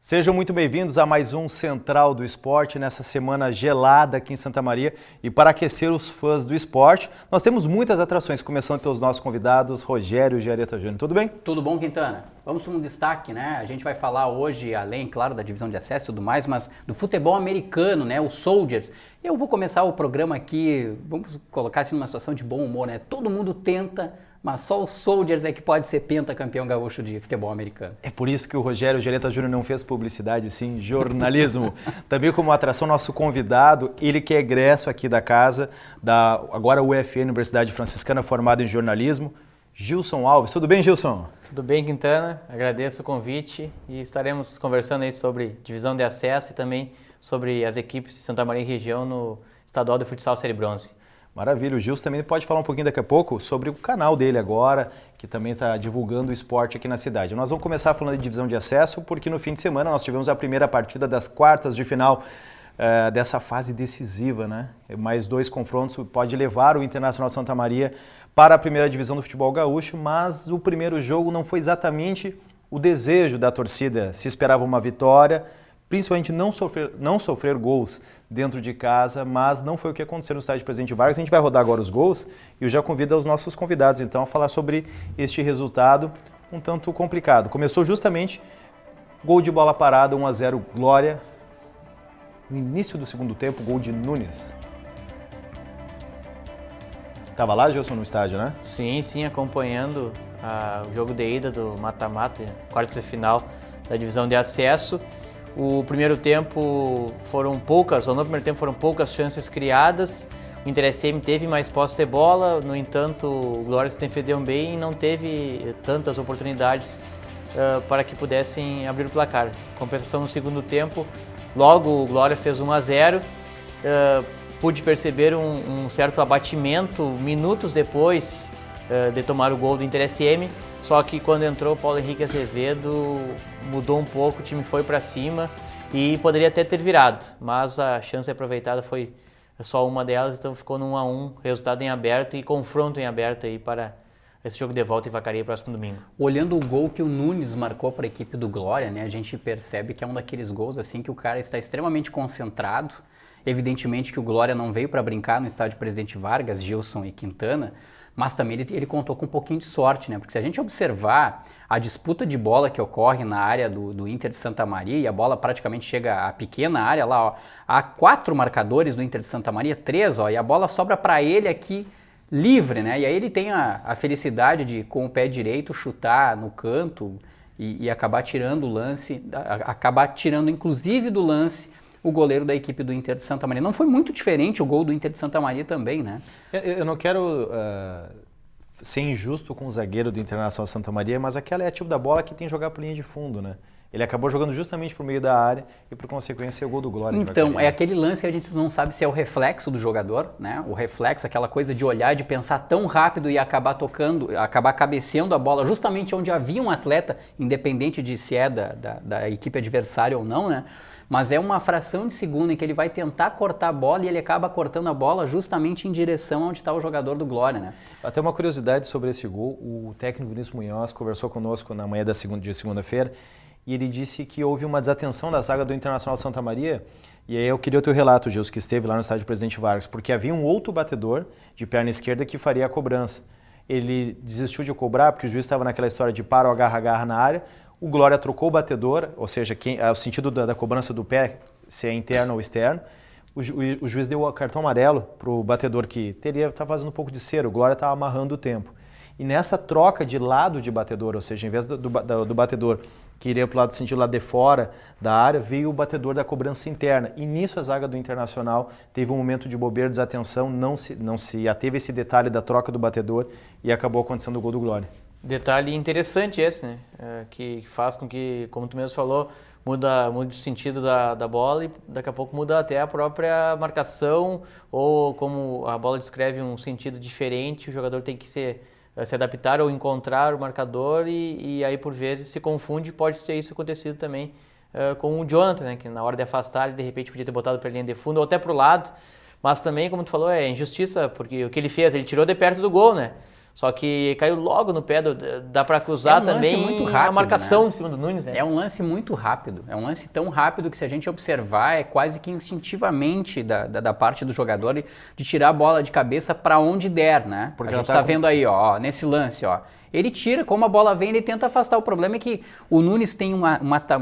Sejam muito bem-vindos a mais um Central do Esporte nessa semana gelada aqui em Santa Maria. E para aquecer os fãs do esporte, nós temos muitas atrações, começando pelos nossos convidados, Rogério Giareta Júnior. Tudo bem? Tudo bom, Quintana? Vamos para um destaque, né? A gente vai falar hoje, além, claro, da divisão de acesso e tudo mais, mas do futebol americano, né? Os Soldiers. Eu vou começar o programa aqui, vamos colocar assim numa situação de bom humor, né? Todo mundo tenta, mas só os Soldiers é que pode ser pentacampeão gaúcho de futebol americano. É por isso que o Rogério Giareta Júnior não fez publicidade, sim, jornalismo. Também como atração, nosso convidado, ele que é egresso aqui da casa, da agora UFN, Universidade Franciscana, formado em jornalismo, Gilson Alves. Tudo bem, Gilson? Tudo bem, Quintana. Agradeço o convite e estaremos conversando aí sobre divisão de acesso e também sobre as equipes de Santa Maria e região no Estadual de Futsal Série Bronze. Maravilha, o Gilson também pode falar um pouquinho daqui a pouco sobre o canal dele agora, que também está divulgando o esporte aqui na cidade. Nós vamos começar falando de divisão de acesso, porque no fim de semana nós tivemos a primeira partida das quartas de final dessa fase decisiva, né? Mais 2 confrontos pode levar o Internacional Santa Maria para a primeira divisão do futebol gaúcho, mas o primeiro jogo não foi exatamente o desejo da torcida. Se esperava uma vitória, principalmente não sofrer gols dentro de casa, mas não foi o que aconteceu no estádio Presidente Vargas. A gente vai rodar agora os gols e eu já convido os nossos convidados então a falar sobre este resultado um tanto complicado. Começou justamente gol de bola parada, 1-0 Glória. No início do segundo tempo, gol de Nunes. Estava lá, Gilson, no estádio, né? Sim, acompanhando o jogo de ida do mata-mata, quartas de final da divisão de acesso. O primeiro tempo foram poucas chances criadas. O Inter SM teve mais posse de bola, no entanto, o Glória se defendeu bem e não teve tantas oportunidades para que pudessem abrir o placar. Compensação no segundo tempo, logo o Glória fez 1-0. Pude perceber um certo abatimento minutos depois de tomar o gol do Inter SM. Só que quando entrou o Paulo Henrique Azevedo, mudou um pouco, o time foi para cima e poderia até ter virado, mas a chance aproveitada foi só uma delas, então ficou no 1-1, resultado em aberto e confronto em aberto aí para esse jogo de volta em Vacaria próximo domingo. Olhando o gol que o Nunes marcou para a equipe do Glória, né, a gente percebe que é um daqueles gols assim que o cara está extremamente concentrado. Evidentemente que o Glória não veio para brincar no estádio Presidente Vargas, Gilson e Quintana, mas também ele contou com um pouquinho de sorte, né? Porque se a gente observar a disputa de bola que ocorre na área do Inter de Santa Maria, e a bola praticamente chega à pequena área lá, ó, há 4 marcadores do Inter de Santa Maria, 3, ó, e a bola sobra para ele aqui livre, né? E aí ele tem a felicidade de, com o pé direito, chutar no canto e acabar tirando o lance, acabar tirando inclusive do lance o goleiro da equipe do Inter de Santa Maria. Não foi muito diferente o gol do Inter de Santa Maria também, né? Eu não quero ser injusto com o zagueiro do Internacional Santa Maria, mas aquela é a tipo da bola que tem que jogar por linha de fundo, né? Ele acabou jogando justamente por meio da área e, por consequência, é o gol do Glória. Então, é aquele lance que a gente não sabe se é o reflexo do jogador, né? O reflexo, aquela coisa de olhar, de pensar tão rápido e acabar tocando, acabar cabeceando a bola justamente onde havia um atleta, independente de se é da equipe adversária ou não, né? Mas é uma fração de segundo em que ele vai tentar cortar a bola e ele acaba cortando a bola justamente em direção onde está o jogador do Glória, né? Até uma curiosidade sobre esse gol, o técnico Vinícius Munhoz conversou conosco na manhã de segunda-feira e ele disse que houve uma desatenção da zaga do Internacional Santa Maria. E aí eu queria o teu relato, Gilson, que esteve lá no estádio Presidente Vargas, porque havia um outro batedor de perna esquerda que faria a cobrança. Ele desistiu de cobrar porque o juiz estava naquela história de para ou agarra na área. O Glória trocou o batedor, ou seja, o sentido da cobrança do pé, se é interno ou externo. O juiz deu o cartão amarelo para o batedor que estava fazendo um pouco de cera, o Glória estava amarrando o tempo. E nessa troca de lado de batedor, ou seja, em vez do batedor que iria para o lado sentido lá de fora da área, veio o batedor da cobrança interna. E nisso a zaga do Internacional teve um momento de bobeira, desatenção, não se ateve esse detalhe da troca do batedor e acabou acontecendo o gol do Glória. Detalhe interessante esse, né? Que faz com que, como tu mesmo falou, muda o sentido da bola e daqui a pouco muda até a própria marcação, ou como a bola descreve um sentido diferente, o jogador tem que se adaptar ou encontrar o marcador e aí por vezes se confunde. Pode ter isso acontecido também com o Jonathan, né? Que na hora de afastar ele de repente podia ter botado para a linha de fundo ou até para o lado, mas também, como tu falou, é injustiça, porque o que ele fez, ele tirou de perto do gol, né? Só que caiu logo no pé, dá para acusar também muito rápido, a marcação, né? em cima do Nunes, né? É um lance muito rápido, é um lance tão rápido que se a gente observar é quase que instintivamente da parte do jogador de tirar a bola de cabeça para onde der, né? Porque a gente ela tá tá vendo aí, ó, nesse lance, ó. Ele tira, como a bola vem, ele tenta afastar. O problema é que o Nunes tem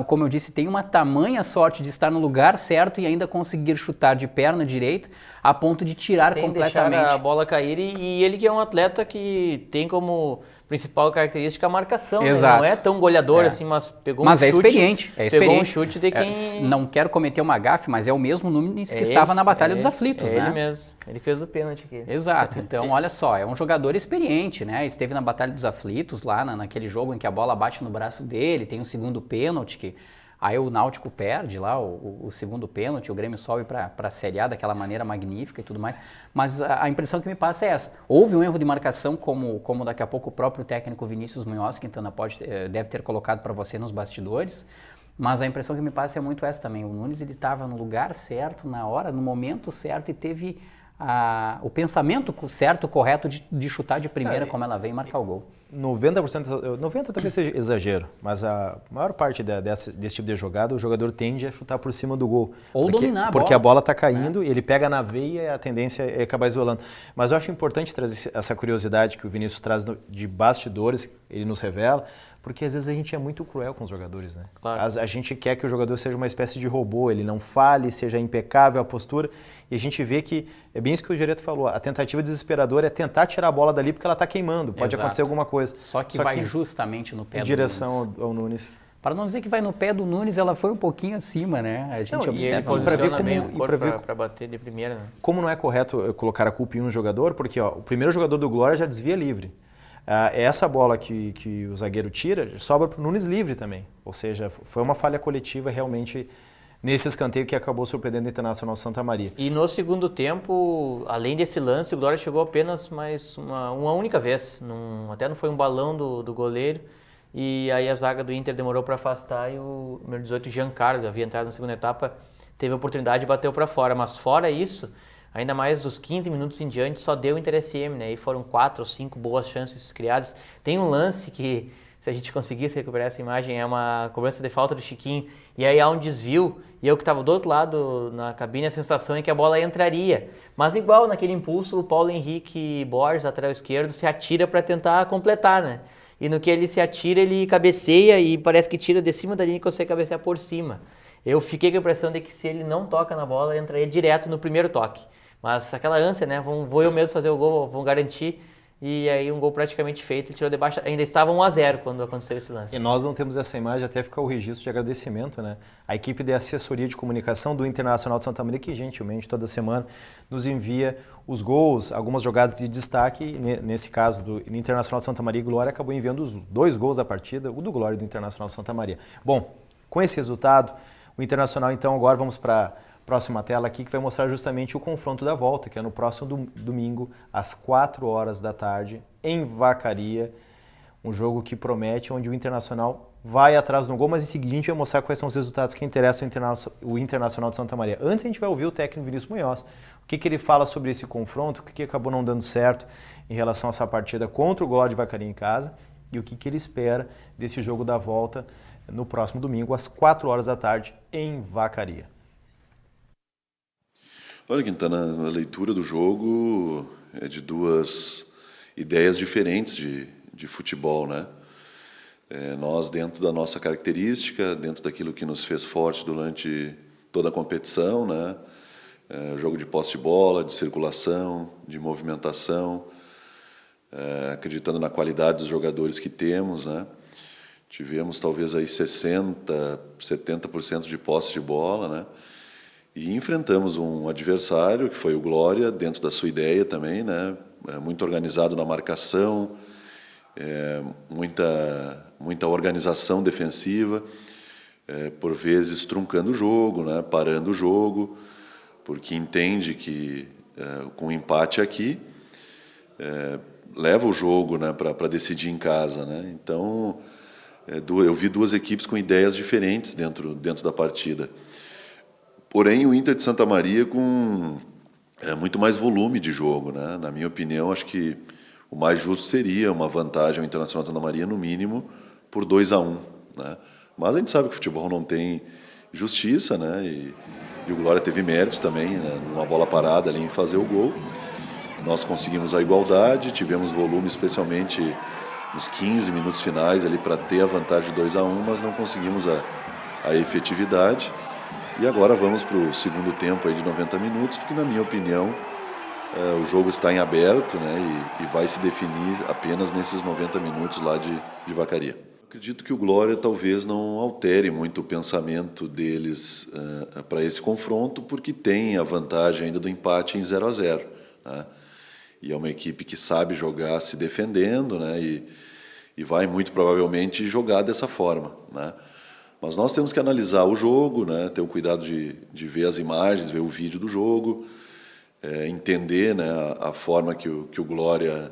como eu disse, tem uma tamanha sorte de estar no lugar certo e ainda conseguir chutar de perna direita a ponto de tirar Sem completamente. deixar a bola cair e ele que é um atleta que tem como principal característica a marcação, né? Exato. Não é tão goleador assim, mas pegou um chute. É experiente. Pegou um chute de quem... Não quero cometer uma gafe, mas é o mesmo Nunes que É estava ele, na Batalha é dos ele, Aflitos, é né? ele mesmo. Ele fez o pênalti aqui. Exato. Então, olha só, é um jogador experiente, né? Esteve na Batalha dos Aflitos, lá naquele jogo em que a bola bate no braço dele, tem o segundo pênalti, que aí o Náutico perde lá o segundo pênalti, o Grêmio sobe para a Série A daquela maneira magnífica e tudo mais. Mas a impressão que me passa é essa. Houve um erro de marcação, como daqui a pouco o próprio técnico Vinícius Munhoz Quintana deve ter colocado para você nos bastidores. Mas a impressão que me passa é muito essa também. O Nunes ele estava no lugar certo, na hora, no momento certo e teve o pensamento certo, correto de chutar de primeira como ela vem e marcar o gol. 90%, 90% talvez seja exagero, mas a maior parte desse tipo de jogada, o jogador tende a chutar por cima do gol. Ou dominar a bola. Porque a bola está caindo, ele pega na veia e a tendência é acabar isolando. Mas eu acho importante trazer essa curiosidade que o Vinícius traz de bastidores, ele nos revela, porque às vezes a gente é muito cruel com os jogadores, né? Claro. A gente quer que o jogador seja uma espécie de robô, ele não fale, seja impecável a postura, e a gente vê que, é bem isso que o Gereto falou, a tentativa desesperadora é tentar tirar a bola dali porque ela está queimando, pode Exato. acontecer alguma coisa. Só que vai justamente no pé em do direção Nunes. ao Nunes. Para não dizer que vai no pé do Nunes, ela foi um pouquinho acima, né? A gente Não, e observa. Ele pra ver posiciona como- bem e o pra corpo ver- para bater de primeira, né? Como não é correto colocar a culpa em um jogador, porque ó, o primeiro jogador do Glória já desvia livre. Essa bola que o zagueiro tira, sobra para o Nunes livre também. Ou seja, foi uma falha coletiva realmente nesse escanteio que acabou surpreendendo o Internacional Santa Maria. E no segundo tempo, além desse lance, o Glória chegou apenas mais uma única vez. Até não foi um balão do goleiro. E aí a zaga do Inter demorou para afastar e o número 18, Giancarlo, havia entrado na segunda etapa, teve a oportunidade e bateu para fora. Mas fora isso, ainda mais dos 15 minutos em diante, só deu Inter SM, né? E foram 4 ou 5 boas chances criadas. Tem um lance que, se a gente conseguisse recuperar essa imagem, é uma cobrança de falta do Chiquinho. E aí há um desvio, e eu que estava do outro lado na cabine, a sensação é que a bola entraria. Mas igual, naquele impulso, o Paulo Henrique Borges, lateral esquerdo, se atira para tentar completar, né? E no que ele se atira, ele cabeceia e parece que tira de cima da linha e consegue cabecear por cima. Eu fiquei com a impressão de que se ele não toca na bola, entraria direto no primeiro toque. Mas aquela ânsia, né? Vou eu mesmo fazer o gol, vão garantir. E aí um gol praticamente feito, ele tirou de baixo. Ainda estava 1-0 quando aconteceu esse lance. E nós não temos essa imagem, até fica o registro de agradecimento, né? A equipe de assessoria de comunicação do Internacional de Santa Maria, que gentilmente toda semana nos envia os gols, algumas jogadas de destaque. Nesse caso do Internacional de Santa Maria e Glória, acabou enviando os 2 gols da partida, o do Glória e do Internacional de Santa Maria. Bom, com esse resultado, o Internacional, então, agora vamos para próxima tela aqui, que vai mostrar justamente o confronto da volta, que é no próximo domingo, às 4 horas da tarde, em Vacaria. Um jogo que promete, onde o Internacional vai atrás no gol, mas em seguida a gente vai mostrar quais são os resultados que interessam o Internacional de Santa Maria. Antes a gente vai ouvir o técnico Vinícius Munhoz, o que ele fala sobre esse confronto, o que acabou não dando certo em relação a essa partida contra o Glória de Vacaria em casa e o que ele espera desse jogo da volta no próximo domingo, às 4 horas da tarde, em Vacaria. Olha, Quintana, a leitura do jogo é de 2 ideias diferentes de futebol, né? Nós, dentro da nossa característica, dentro daquilo que nos fez forte durante toda a competição, né? Jogo de posse de bola, de circulação, de movimentação, acreditando na qualidade dos jogadores que temos, né? Tivemos talvez aí 60%, 70% de posse de bola, né? E enfrentamos um adversário, que foi o Glória, dentro da sua ideia também, né? Muito organizado na marcação, muita organização defensiva, por vezes truncando o jogo, né? Parando o jogo, porque entende que com o empate aqui, leva o jogo, né? Para decidir em casa, né? Então, eu vi 2 equipes com ideias diferentes dentro da partida. Porém, o Inter de Santa Maria com muito mais volume de jogo, né? Na minha opinião, acho que o mais justo seria uma vantagem ao Internacional de Santa Maria, no mínimo, por 2-1, né? Mas a gente sabe que o futebol não tem justiça, né? E o Glória teve méritos também, né? Numa bola parada ali em fazer o gol. Nós conseguimos a igualdade, tivemos volume especialmente nos 15 minutos finais ali para ter a vantagem de 2-1, mas não conseguimos a efetividade. E agora vamos para o segundo tempo aí de 90 minutos, porque na minha opinião o jogo está em aberto, né, e vai se definir apenas nesses 90 minutos lá de Vacaria. Acredito que o Glória talvez não altere muito o pensamento deles para esse confronto, porque tem a vantagem ainda do empate em 0-0, né? E é uma equipe que sabe jogar se defendendo, né, e vai muito provavelmente jogar dessa forma, né? Mas nós temos que analisar o jogo, né, ter o cuidado de ver as imagens, ver o vídeo do jogo, entender, né, a forma que o Glória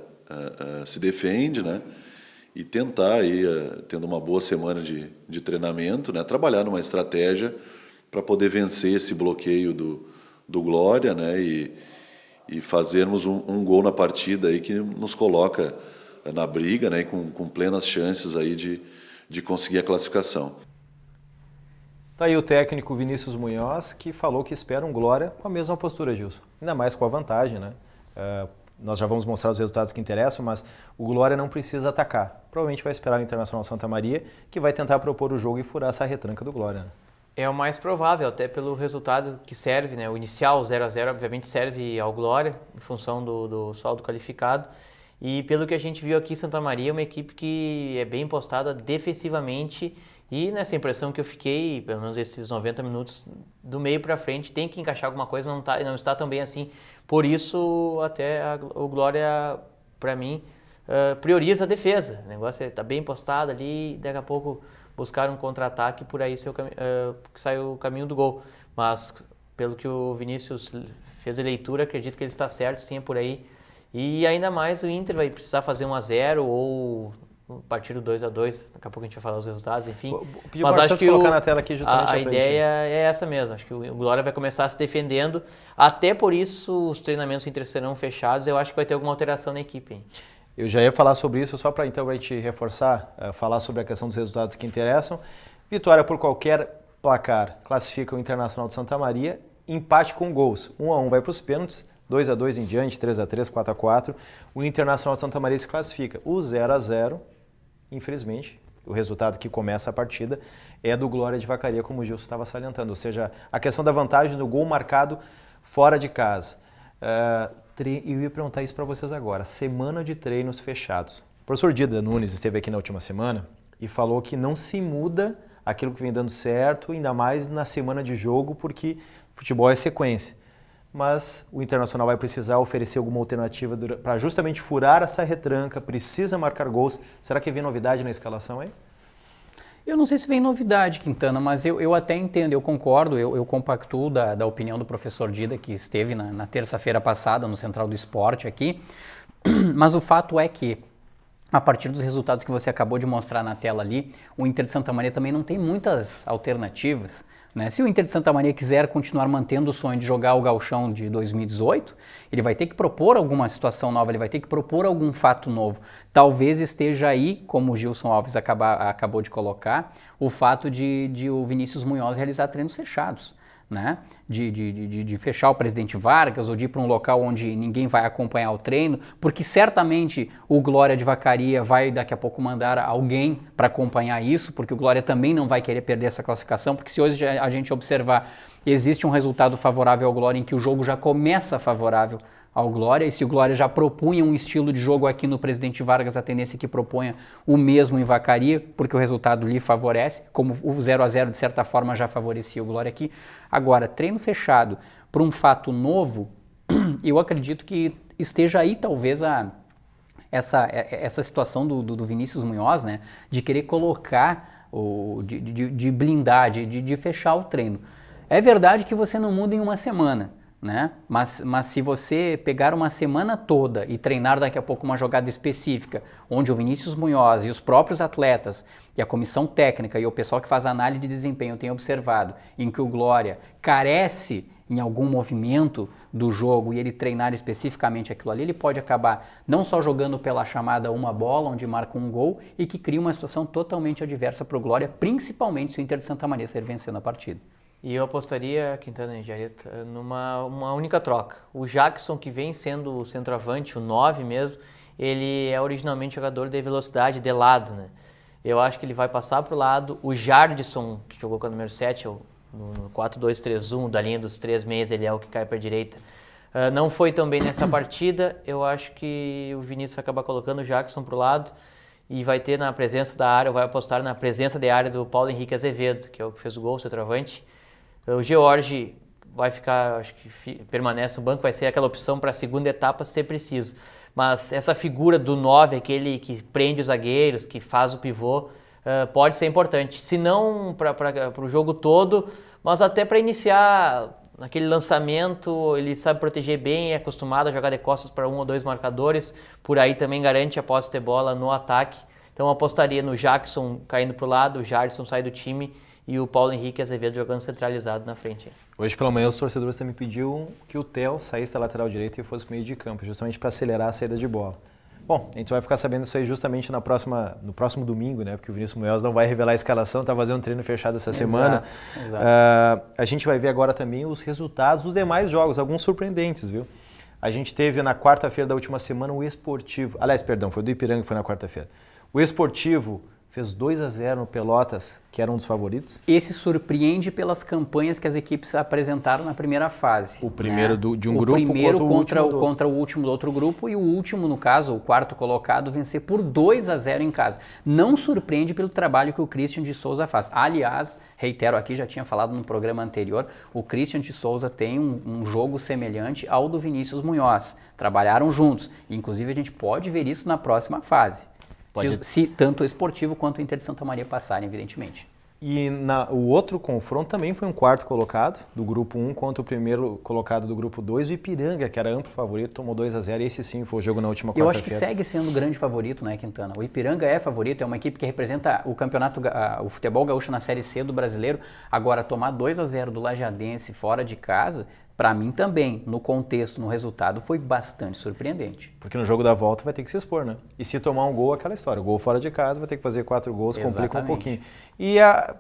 se defende, né, e tentar, aí, tendo uma boa semana de treinamento, né, trabalhar numa estratégia para poder vencer esse bloqueio do Glória, né, e fazermos um gol na partida aí que nos coloca na briga, né, e com plenas chances aí de conseguir a classificação. Tá aí o técnico Vinícius Munhoz, que falou que espera um Glória com a mesma postura, Gilson. Ainda mais com a vantagem, né? Nós já vamos mostrar os resultados que interessam, mas o Glória não precisa atacar. Provavelmente vai esperar o Internacional Santa Maria, que vai tentar propor o jogo e furar essa retranca do Glória, né? É o mais provável, até pelo resultado que serve, né? O inicial, 0-0, obviamente serve ao Glória, em função do saldo qualificado. E pelo que a gente viu aqui, Santa Maria é uma equipe que é bem postada defensivamente. E nessa impressão que eu fiquei, pelo menos esses 90 minutos do meio para frente, tem que encaixar alguma coisa, não está tão bem assim. Por isso, até o Glória, para mim, prioriza a defesa. O negócio está bem postado ali, daqui a pouco buscar um contra-ataque, por aí sai o caminho do gol. Mas, pelo que o Vinícius fez a leitura, acredito que ele está certo, sim, é por aí. E ainda mais o Inter vai precisar fazer 1-0 ou partir do 2-2, daqui a pouco a gente vai falar os resultados, enfim. Mas acho que colocar na tela aqui justamente a ideia é essa mesmo. Acho que o Glória vai começar se defendendo. Até por isso os treinamentos Inter serão fechados. Eu acho que vai ter alguma alteração na equipe, hein? Eu já ia falar sobre isso, só para então a gente reforçar, falar sobre a questão dos resultados que interessam. Vitória por qualquer placar classifica o Internacional de Santa Maria. Empate com gols. 1-1 vai para os pênaltis. 2-2 em diante, 3-3, 4-4. O Internacional de Santa Maria se classifica. O 0-0, infelizmente, o resultado que começa a partida é do Glória de Vacaria, como o Gilson estava salientando. Ou seja, a questão da vantagem do gol marcado fora de casa. Eu ia perguntar isso para vocês agora. Semana de treinos fechados. O professor Dida Nunes esteve aqui na última semana e falou que não se muda aquilo que vem dando certo, ainda mais na semana de jogo, porque futebol é sequência. Mas o Internacional vai precisar oferecer alguma alternativa para justamente furar essa retranca, precisa marcar gols. Será que vem novidade na escalação aí? Eu não sei se vem novidade, Quintana, mas eu até entendo, eu concordo, eu compactuo da opinião do professor Dida, que esteve na terça-feira passada no Central do Esporte aqui, mas o fato é que, a partir dos resultados que você acabou de mostrar na tela ali, o Inter de Santa Maria também não tem muitas alternativas, né? Se o Inter de Santa Maria quiser continuar mantendo o sonho de jogar o Gauchão de 2018, ele vai ter que propor alguma situação nova, ele vai ter que propor algum fato novo. Talvez esteja aí, como o Gilson Alves acabou de colocar, o fato de o Vinícius Munhoz realizar treinos fechados, né? De fechar o Presidente Vargas ou de ir para um local onde ninguém vai acompanhar o treino, porque certamente o Glória de Vacaria vai daqui a pouco mandar alguém para acompanhar isso, porque o Glória também não vai querer perder essa classificação, porque se hoje a gente observar, existe um resultado favorável ao Glória em que o jogo já começa favorável ao Glória, e se o Glória já propunha um estilo de jogo aqui no Presidente Vargas, a tendência é que proponha o mesmo em Vacaria, porque o resultado lhe favorece, como o 0-0 de certa forma já favorecia o Glória aqui. Agora, treino fechado para um fato novo, eu acredito que esteja aí talvez essa situação do Vinícius Munhoz, né, de querer colocar, de blindar, de fechar o treino. É verdade que você não muda em uma semana, né? Mas se você pegar uma semana toda e treinar daqui a pouco uma jogada específica, onde o Vinícius Munhoz e os próprios atletas e a comissão técnica e o pessoal que faz análise de desempenho tem observado em que o Glória carece em algum movimento do jogo e ele treinar especificamente aquilo ali, ele pode acabar não só jogando pela chamada uma bola, onde marca um gol e que cria uma situação totalmente adversa para o Glória, principalmente se o Inter de Santa Maria sair vencendo a partida. E eu apostaria, Quintana e Jareta, numa única troca. O Jackson, que vem sendo o centroavante, o 9 mesmo, ele é originalmente jogador de velocidade de lado, né? Eu acho que ele vai passar para o lado. O Jardison, que jogou com a número 7, no 4-2-3-1, da linha dos 3 meias, ele é o que cai para a direita. Não foi tão bem nessa partida. Eu acho que o Vinícius vai acabar colocando o Jackson para o lado e vai ter na presença da área, vai apostar na presença de área do Paulo Henrique Azevedo, que é o que fez o gol, o centroavante. O George vai ficar, acho que permanece no banco, vai ser aquela opção para a segunda etapa se preciso. Mas essa figura do 9, aquele que prende os zagueiros, que faz o pivô, pode ser importante. Se não para o jogo todo, mas até para iniciar naquele lançamento, ele sabe proteger bem, é acostumado a jogar de costas para 1 ou 2 marcadores, por aí também garante a posse de bola no ataque. Então eu apostaria no Jackson caindo para o lado, o Jardson sai do time e o Paulo Henrique Azevedo jogando centralizado na frente. Hoje pela manhã os torcedores também pediam que o Theo saísse da lateral direita e fosse para o meio de campo, justamente para acelerar a saída de bola. Bom, a gente vai ficar sabendo isso aí justamente no próximo domingo, né? Porque o Vinícius Munhoz não vai revelar a escalação, está fazendo um treino fechado essa semana. Exato. A gente vai ver agora também os resultados dos demais jogos, alguns surpreendentes, viu? A gente teve na quarta-feira da última semana o Esportivo, foi do Ipiranga que foi na quarta-feira. O Esportivo fez 2-0 no Pelotas, que era um dos favoritos. Esse surpreende pelas campanhas que as equipes apresentaram na primeira fase. O primeiro de um o grupo primeiro contra o último do outro grupo e o último, no caso, o quarto colocado, vencer por 2-0 em casa. Não surpreende pelo trabalho que o Christian de Souza faz. Aliás, reitero aqui, já tinha falado no programa anterior, o Christian de Souza tem um jogo semelhante ao do Vinícius Munhoz. Trabalharam juntos. Inclusive, a gente pode ver isso na próxima fase. Se tanto o Esportivo quanto o Inter de Santa Maria passarem, evidentemente. E o outro confronto também foi um quarto colocado do grupo 1 contra o primeiro colocado do grupo 2. O Ipiranga, que era amplo favorito, tomou 2-0 e esse sim foi o jogo na última quarta-feira. Eu acho que segue sendo o grande favorito, né, Quintana? O Ipiranga é favorito, é uma equipe que representa o campeonato, o futebol gaúcho na Série C do brasileiro. Agora, tomar 2-0 do Lajadense fora de casa, para mim também, no contexto, no resultado, foi bastante surpreendente. Porque no jogo da volta vai ter que se expor, né? E se tomar um gol, aquela história. O gol fora de casa, vai ter que fazer 4 gols, Exatamente. Complica um pouquinho. E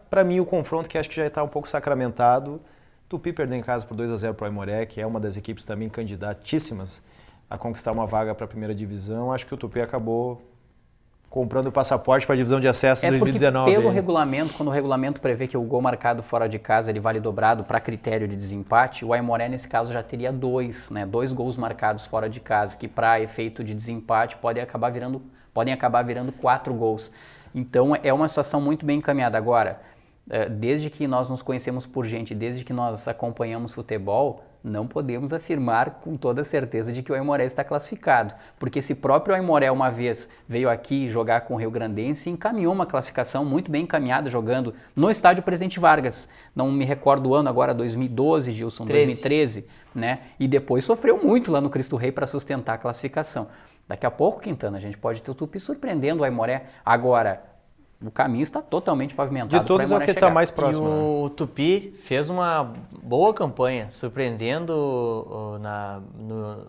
para mim o confronto que acho que já está um pouco sacramentado, Tupi perdeu em casa por 2-0 para o Aimoré, que é uma das equipes também candidatíssimas a conquistar uma vaga para a primeira divisão. Acho que o Tupi acabou comprando o passaporte para a divisão de acesso em 2019. Pelo regulamento, quando o regulamento prevê que o gol marcado fora de casa ele vale dobrado para critério de desempate, o Aimoré nesse caso já teria 2 gols marcados fora de casa, que para efeito de desempate podem acabar virando 4 gols. Então é uma situação muito bem encaminhada. Agora, desde que nós nos conhecemos por gente, desde que nós acompanhamos futebol, não podemos afirmar com toda certeza de que o Aimoré está classificado, porque esse próprio Aimoré uma vez veio aqui jogar com o Rio Grandense e encaminhou uma classificação muito bem encaminhada jogando no estádio Presidente Vargas. Não me recordo o ano agora, 2012, Gilson, 2013, né? E depois sofreu muito lá no Cristo Rei para sustentar a classificação. Daqui a pouco, Quintana, a gente pode ter o Tupi surpreendendo o Aimoré. Agora, o caminho está totalmente pavimentado. De todos é o que está mais próximo. E o Tupi fez uma boa campanha, surpreendendo no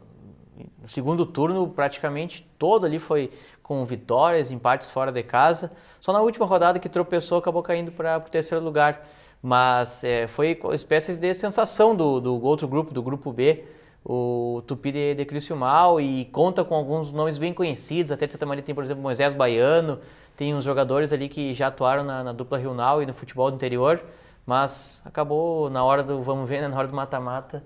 segundo turno, praticamente todo ali foi com vitórias, empates fora de casa. Só na última rodada que tropeçou, acabou caindo para o terceiro lugar. Mas foi uma espécie de sensação do outro grupo, do grupo B, o Tupi de Criciúmal, e conta com alguns nomes bem conhecidos. Até de Santa Maria tem, por exemplo, Moisés Baiano, tem uns jogadores ali que já atuaram na dupla Rio Nau e no futebol do interior, mas acabou na hora do vamos ver, né, na hora do mata-mata,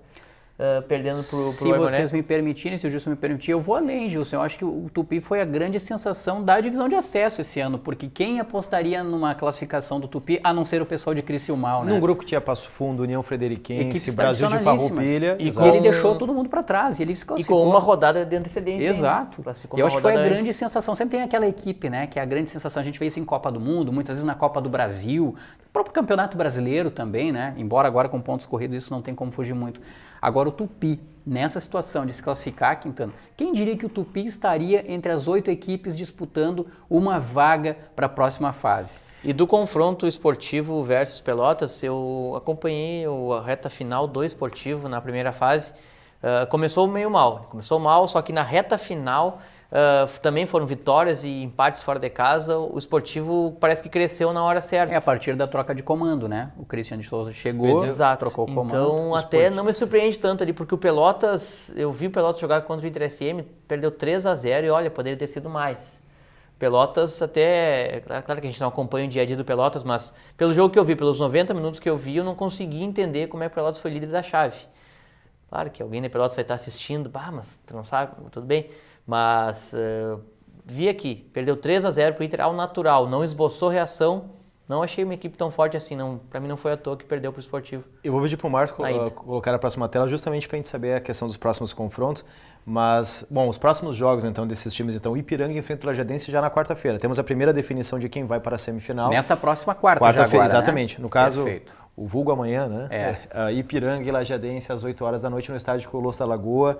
perdendo pro Aimoré. Se vocês me permitirem, se o Gilson me permitir, eu vou além, Gilson. Eu acho que o Tupi foi a grande sensação da divisão de acesso esse ano, porque quem apostaria numa classificação do Tupi, a não ser o pessoal de Criciúmal, né? Num grupo que tinha Passo Fundo, União Frederiquense, Equipes Brasil de Farroupilha. E ele deixou todo mundo para trás, e ele se classificou. E com uma rodada de antecedência. Exato. Eu acho que foi a grande sensação. Sempre tem aquela equipe, né, que é a grande sensação. A gente vê isso em Copa do Mundo, muitas vezes na Copa do Brasil. O próprio Campeonato Brasileiro também, né? Embora agora com pontos corridos isso não tem como fugir muito. Agora o Tupi, nessa situação de se classificar, Quintana, quem diria que o Tupi estaria entre as 8 equipes disputando uma vaga para a próxima fase? E do confronto esportivo versus Pelotas, eu acompanhei a reta final do esportivo na primeira fase. Começou meio mal, só que na reta final também foram vitórias e empates fora de casa. O esportivo parece que cresceu na hora certa. É a partir da troca de comando, né? O Christian de Souza chegou, Exato. trocou o comando. Então até não me surpreende tanto ali, porque o Pelotas, eu vi o Pelotas jogar contra o Inter SM, perdeu 3-0 e olha, poderia ter sido mais. Pelotas até, claro que a gente não acompanha o dia a dia do Pelotas, mas pelo jogo que eu vi, pelos 90 minutos que eu vi, eu não consegui entender como é que o Pelotas foi líder da chave. Claro que alguém da Pelotas vai estar assistindo, mas tu não sabe, tudo bem. Mas vi aqui, perdeu 3-0 pro Inter ao natural, não esboçou reação, não achei uma equipe tão forte assim, para mim não foi à toa que perdeu pro Esportivo. Eu vou pedir pro Marcos colocar a próxima tela justamente para a gente saber a questão dos próximos confrontos, mas, bom, os próximos jogos então desses times, então, Ipiranga enfrenta o Lajadense já na quarta-feira. Temos a primeira definição de quem vai para a semifinal. Nesta próxima quarta-feira, exatamente. Né? No caso, Perfeito. O vulgo amanhã, né? Ipiranga e Lajadense às 8 horas da noite no estádio Colosso da Lagoa.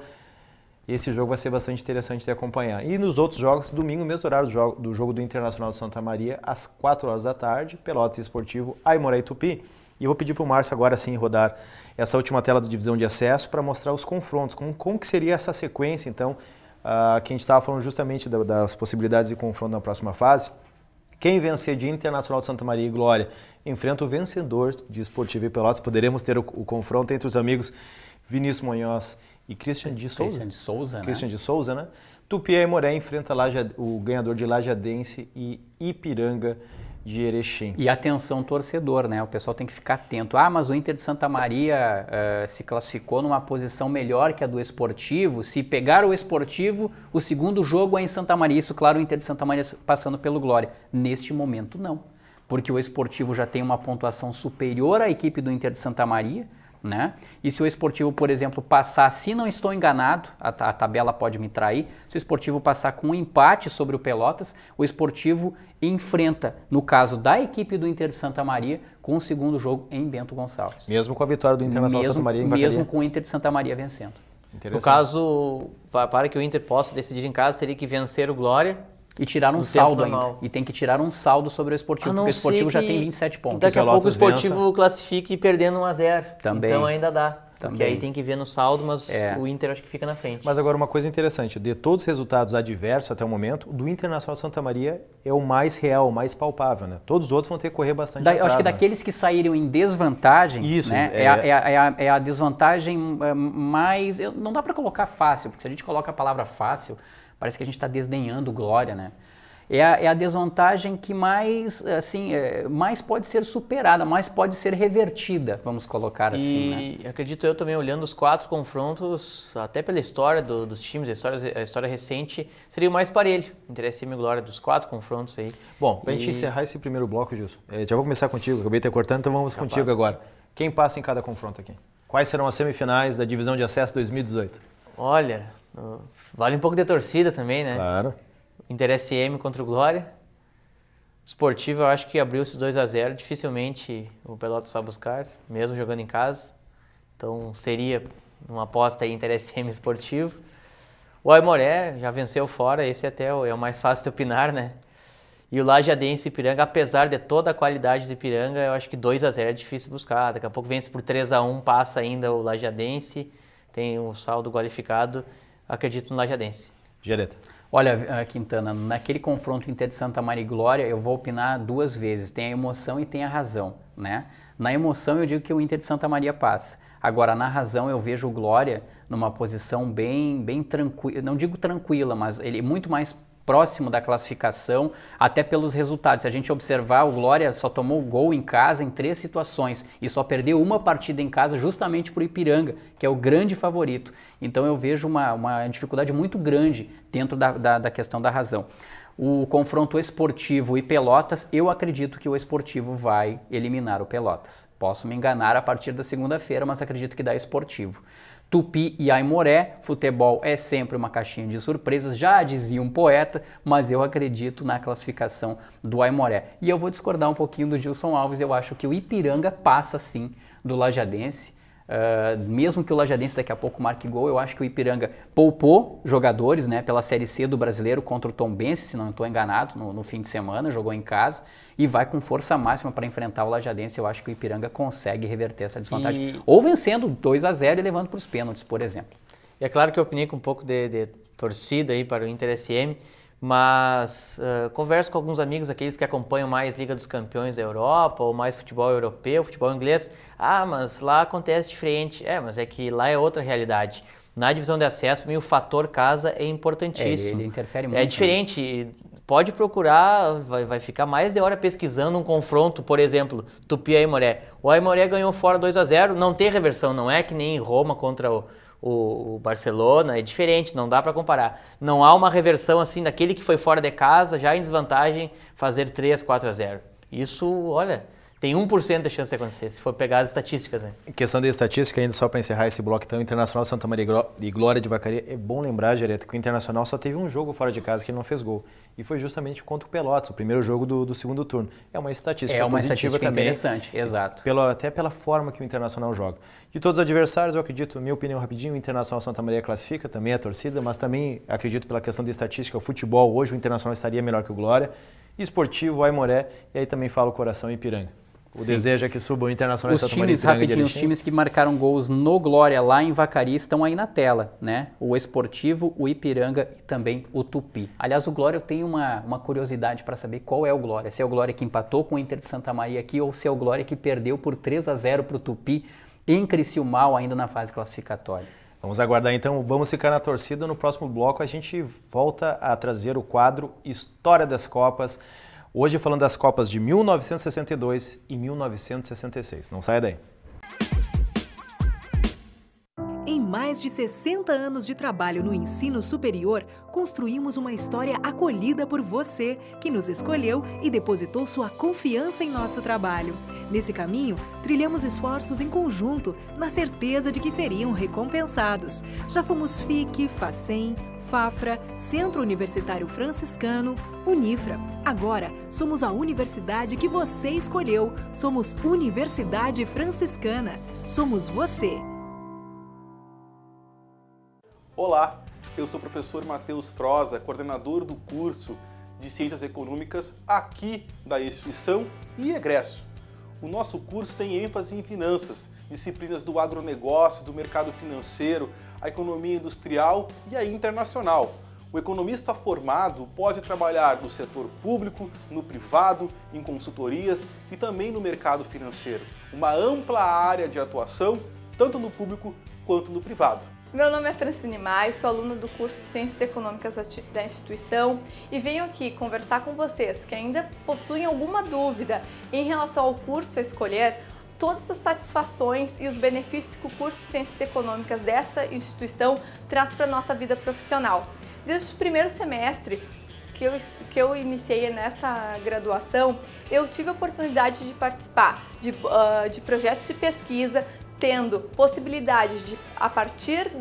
Esse jogo vai ser bastante interessante de acompanhar. E nos outros jogos, domingo, mesmo horário do jogo do Internacional de Santa Maria, às 4 horas da tarde, Pelotas Esportivo, Aimoré e Tupi. E eu vou pedir para o Márcio agora sim rodar essa última tela da divisão de acesso para mostrar os confrontos. Como que seria essa sequência, então, que a gente estava falando justamente das possibilidades de confronto na próxima fase. Quem vencer de Internacional de Santa Maria e Glória enfrenta o vencedor de Esportivo e Pelotas. Poderemos ter o confronto entre os amigos Vinícius Munhoz e Christian de Souza. Christian de Souza, né? Tupi e Aimoré enfrenta o ganhador de Lajadense e Ipiranga de Erechim. E atenção torcedor, né? O pessoal tem que ficar atento. Mas o Inter de Santa Maria se classificou numa posição melhor que a do Esportivo. Se pegar o Esportivo, o segundo jogo é em Santa Maria. Isso, claro, o Inter de Santa Maria passando pelo Glória. Neste momento, não. Porque o Esportivo já tem uma pontuação superior à equipe do Inter de Santa Maria, né? E se o Esportivo, por exemplo, passar, se não estou enganado, a tabela pode me trair, se o Esportivo passar com um empate sobre o Pelotas, o Esportivo enfrenta, no caso da equipe do Inter de Santa Maria, com o segundo jogo em Bento Gonçalves. Mesmo com a vitória do Internacional de Santa Maria em Vacaria. Mesmo com o Inter de Santa Maria vencendo. No caso, para que o Inter possa decidir em casa, teria que vencer o Glória. E tirar um saldo ainda. E tem que tirar um saldo sobre o Esportivo, porque o Esportivo já tem 27 pontos. Daqui a pouco o Esportivo classifique perdendo 1-0. Também. Então ainda dá. Porque aí tem que ver no saldo, mas o Inter acho que fica na frente. Mas agora uma coisa interessante, de todos os resultados adversos até o momento, o do Internacional de Santa Maria é o mais real, o mais palpável, né? Todos os outros vão ter que correr bastante atrás. Eu acho que daqueles que saíram em desvantagem, né, é a desvantagem mais... Não dá para colocar fácil, porque se a gente coloca a palavra fácil, parece que a gente está desdenhando o Glória, né? É a desvantagem que mais pode ser superada, mais pode ser revertida, vamos colocar assim. E acredito eu também, olhando os 4 confrontos, até pela história dos times, a história recente, seria o mais parelho. Interesse e Glória dos 4 confrontos aí. Bom, para a gente encerrar esse primeiro bloco, Gilson, já vou começar contigo, acabei te cortando, então vamos contigo agora. Quem passa em cada confronto aqui? Quais serão as semifinais da divisão de acesso 2018? Olha, vale um pouco de torcida também, né? Claro. Inter SM contra o Glória. Esportivo, eu acho que abriu esses 2-0. Dificilmente o Pelotas vai buscar, mesmo jogando em casa. Então seria uma aposta aí Inter SM Esportivo. O Aimoré já venceu fora, esse até é o mais fácil de opinar, né? E o Lajadense e Ipiranga, apesar de toda a qualidade do Ipiranga, eu acho que 2-0 é difícil buscar. Daqui a pouco vence por 3-1, passa ainda o Lajadense, tem o saldo qualificado. Acredito no Lajadense. Gereta. Olha, Quintana, naquele confronto Inter de Santa Maria e Glória, eu vou opinar 2 vezes. Tem a emoção e tem a razão, né? Na emoção eu digo que o Inter de Santa Maria passa. Agora, na razão eu vejo o Glória numa posição bem tranquila, não digo tranquila, mas ele é muito mais próximo da classificação, até pelos resultados. Se a gente observar, o Glória só tomou gol em casa em 3 situações e só perdeu uma partida em casa justamente por Ipiranga, que é o grande favorito. Então eu vejo uma dificuldade muito grande dentro da questão da razão. O confronto Esportivo e Pelotas, eu acredito que o Esportivo vai eliminar o Pelotas. Posso me enganar a partir da segunda-feira, mas acredito que dá Esportivo. Tupi e Aimoré, futebol é sempre uma caixinha de surpresas, já dizia um poeta, mas eu acredito na classificação do Aimoré. E eu vou discordar um pouquinho do Gilson Alves, eu acho que o Ipiranga passa sim do Lajadense. Mesmo que o Lajadense daqui a pouco marque gol, eu acho que o Ipiranga poupou jogadores, né, pela Série C do Brasileiro contra o Tombense, se não estou enganado, no fim de semana, jogou em casa e vai com força máxima para enfrentar o Lajadense. Eu acho que o Ipiranga consegue reverter essa desvantagem, ou vencendo 2-0 e levando para os pênaltis, por exemplo. E é claro que eu opinei com um pouco de torcida aí para o Inter SM, mas converso com alguns amigos, aqueles que acompanham mais Liga dos Campeões da Europa ou mais futebol europeu, futebol inglês. Ah, mas lá acontece diferente. Mas é que lá é outra realidade. Na divisão de acesso, o fator casa é importantíssimo. Ele interfere muito. É diferente. Né? Pode procurar, vai ficar mais de hora pesquisando um confronto, por exemplo, Tupi e Aimoré. O Aimoré ganhou fora 2-0, não tem reversão, não é que nem Roma contra o Barcelona, é diferente, não dá para comparar. Não há uma reversão assim daquele que foi fora de casa, já em desvantagem, fazer 3-4-0. Isso, olha, tem 1% de chance de acontecer, se for pegar as estatísticas. Né? Em questão de estatística, ainda só para encerrar esse bloco, então, Internacional Santa Maria e Glória de Vacaria, é bom lembrar, Gereta, que o Internacional só teve um jogo fora de casa que ele não fez gol. E foi justamente contra o Pelotas, o primeiro jogo do segundo turno. É uma estatística positiva também. Interessante, exato. Até pela forma que o Internacional joga. De todos os adversários, eu acredito, minha opinião rapidinho, o Internacional Santa Maria classifica, também a torcida, mas também acredito pela questão de estatística, o futebol, hoje o Internacional estaria melhor que o Glória. Esportivo, Aimoré, e aí também fala o Coração e Ipiranga. O desejo é que suba o Internacional Santa Maria e Ipiranga. Os times que marcaram gols no Glória lá em Vacaria estão aí na tela, né? O Esportivo, o Ipiranga e também o Tupi. Aliás, o Glória, eu tenho uma curiosidade para saber qual é o Glória. Se é o Glória que empatou com o Inter de Santa Maria aqui ou se é o Glória que perdeu por 3-0 para o Tupi em Criciúmal ainda na fase classificatória. Vamos aguardar então, vamos ficar na torcida. No próximo bloco a gente volta a trazer o quadro História das Copas. Hoje falando das Copas de 1962 e 1966. Não saia daí. Em mais de 60 anos de trabalho no ensino superior, construímos uma história acolhida por você, que nos escolheu e depositou sua confiança em nosso trabalho. Nesse caminho, trilhamos esforços em conjunto, na certeza de que seriam recompensados. Já fomos FIC, FACEM, Fafra, Centro Universitário Franciscano, Unifra. Agora, somos a universidade que você escolheu. Somos Universidade Franciscana. Somos você. Olá, eu sou o professor Matheus Froza, coordenador do curso de Ciências Econômicas aqui da instituição e egresso. O nosso curso tem ênfase em finanças, disciplinas do agronegócio, do mercado financeiro, a economia industrial e a internacional. O economista formado pode trabalhar no setor público, no privado, em consultorias e também no mercado financeiro. Uma ampla área de atuação, tanto no público quanto no privado. Meu nome é Francine Maia, sou aluna do curso Ciências Econômicas da instituição e venho aqui conversar com vocês que ainda possuem alguma dúvida em relação ao curso a escolher, todas as satisfações e os benefícios que o curso Ciências Econômicas dessa instituição traz para a nossa vida profissional. Desde o primeiro semestre que eu iniciei nessa graduação, eu tive a oportunidade de participar de projetos de pesquisa, tendo possibilidade de, a partir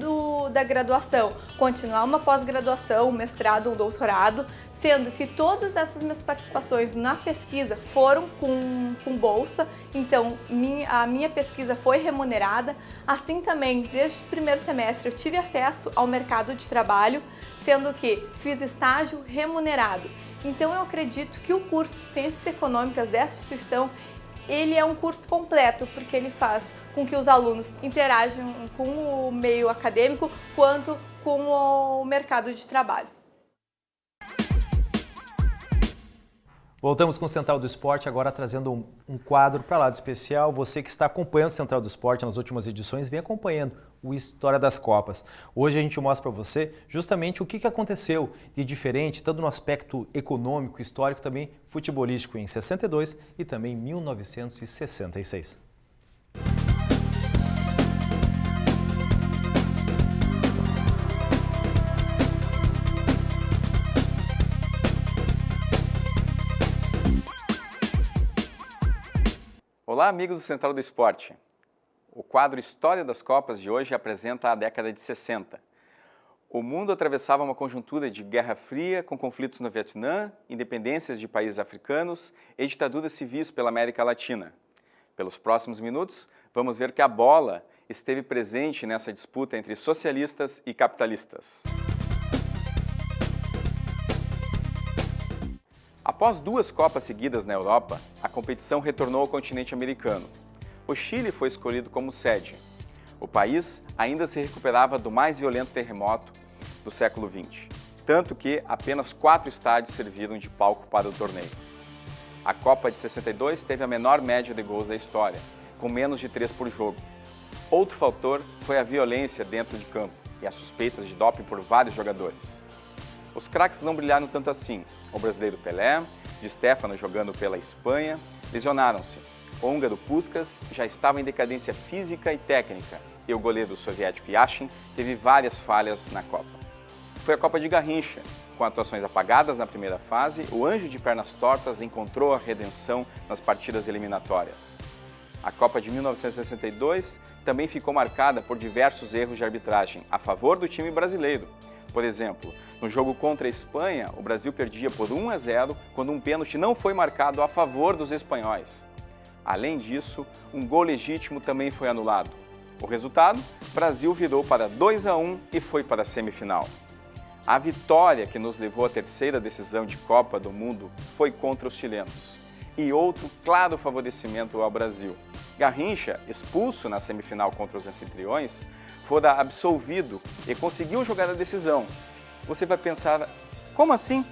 da graduação, continuar uma pós-graduação, um mestrado, um doutorado, sendo que todas essas minhas participações na pesquisa foram com bolsa, então a minha pesquisa foi remunerada. Assim também, desde o primeiro semestre, eu tive acesso ao mercado de trabalho, sendo que fiz estágio remunerado. Então eu acredito que o curso Ciências Econômicas dessa instituição, ele é um curso completo, porque ele faz com que os alunos interajam com o meio acadêmico quanto com o mercado de trabalho. Voltamos com o Central do Esporte, agora trazendo um quadro para lá de especial. Você que está acompanhando o Central do Esporte nas últimas edições, vem acompanhando o História das Copas. Hoje a gente mostra para você justamente o que aconteceu de diferente, tanto no aspecto econômico, histórico, também futebolístico em 62 e também em 1966. Olá, amigos do Central do Esporte. O quadro História das Copas de hoje apresenta a década de 60. O mundo atravessava uma conjuntura de Guerra Fria, com conflitos no Vietnã, independências de países africanos e ditaduras civis pela América Latina. Pelos próximos minutos, vamos ver que a bola esteve presente nessa disputa entre socialistas e capitalistas. Após 2 Copas seguidas na Europa, a competição retornou ao continente americano. O Chile foi escolhido como sede. O país ainda se recuperava do mais violento terremoto do século XX, tanto que apenas 4 estádios serviram de palco para o torneio. A Copa de 62 teve a menor média de gols da história, com menos de 3 por jogo. Outro fator foi a violência dentro de campo e as suspeitas de doping por vários jogadores. Os craques não brilharam tanto assim. O brasileiro Pelé, Di Stéfano jogando pela Espanha, lesionaram-se. O húngaro Puskás já estava em decadência física e técnica, e o goleiro soviético Yashin teve várias falhas na Copa. Foi a Copa de Garrincha. Com atuações apagadas na primeira fase, o anjo de pernas tortas encontrou a redenção nas partidas eliminatórias. A Copa de 1962 também ficou marcada por diversos erros de arbitragem a favor do time brasileiro. Por exemplo, no jogo contra a Espanha, o Brasil perdia por 1-0 quando um pênalti não foi marcado a favor dos espanhóis. Além disso, um gol legítimo também foi anulado. O resultado, Brasil virou para 2-1 e foi para a semifinal. A vitória que nos levou à terceira decisão de Copa do Mundo foi contra os chilenos. E outro claro favorecimento ao Brasil. Garrincha, expulso na semifinal contra os anfitriões, fora absolvido e conseguiu jogar a decisão. Você vai pensar, como assim?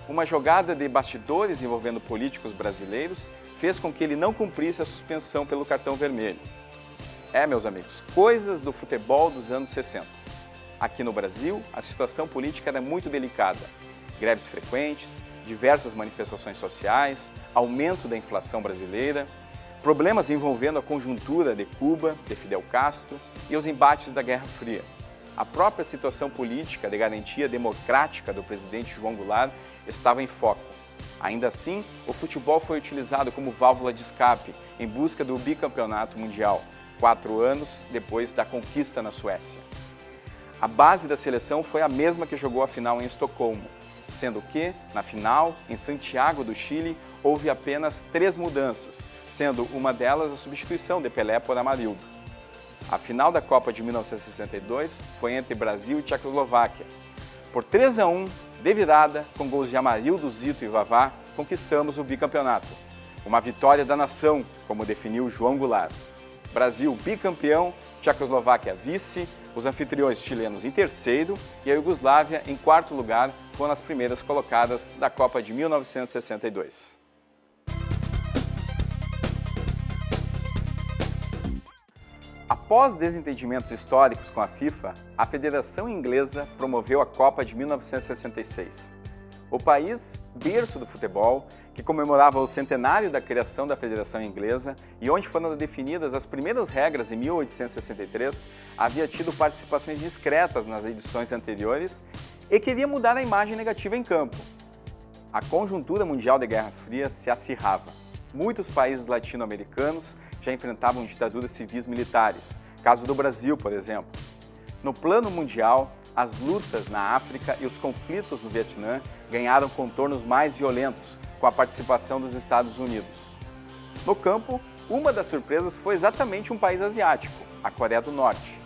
Uma jogada de bastidores envolvendo políticos brasileiros fez com que ele não cumprisse a suspensão pelo cartão vermelho. Meus amigos, coisas do futebol dos anos 60. Aqui no Brasil, a situação política era muito delicada. Greves frequentes, diversas manifestações sociais, aumento da inflação brasileira, problemas envolvendo a conjuntura de Cuba, de Fidel Castro e os embates da Guerra Fria. A própria situação política de garantia democrática do presidente João Goulart estava em foco. Ainda assim, o futebol foi utilizado como válvula de escape em busca do bicampeonato mundial, 4 anos depois da conquista na Suécia. A base da seleção foi a mesma que jogou a final em Estocolmo, sendo que, na final, em Santiago do Chile, houve apenas 3 mudanças, sendo uma delas a substituição de Pelé por Amarildo. A final da Copa de 1962 foi entre Brasil e Tchecoslováquia. Por 3-1, de virada, com gols de Amarildo, Zito e Vavá, conquistamos o bicampeonato. Uma vitória da nação, como definiu João Goulart. Brasil bicampeão, Tchecoslováquia vice, os anfitriões chilenos em terceiro e a Iugoslávia em 4º lugar foram as primeiras colocadas da Copa de 1962. Após desentendimentos históricos com a FIFA, a Federação Inglesa promoveu a Copa de 1966. O país, berço do futebol, que comemorava o centenário da criação da Federação Inglesa e onde foram definidas as primeiras regras em 1863, havia tido participações discretas nas edições anteriores e queria mudar a imagem negativa em campo. A conjuntura mundial de Guerra Fria se acirrava. Muitos países latino-americanos já enfrentavam ditaduras civis militares, caso do Brasil, por exemplo. No plano mundial, as lutas na África e os conflitos no Vietnã ganharam contornos mais violentos, com a participação dos Estados Unidos. No campo, uma das surpresas foi exatamente um país asiático, a Coreia do Norte.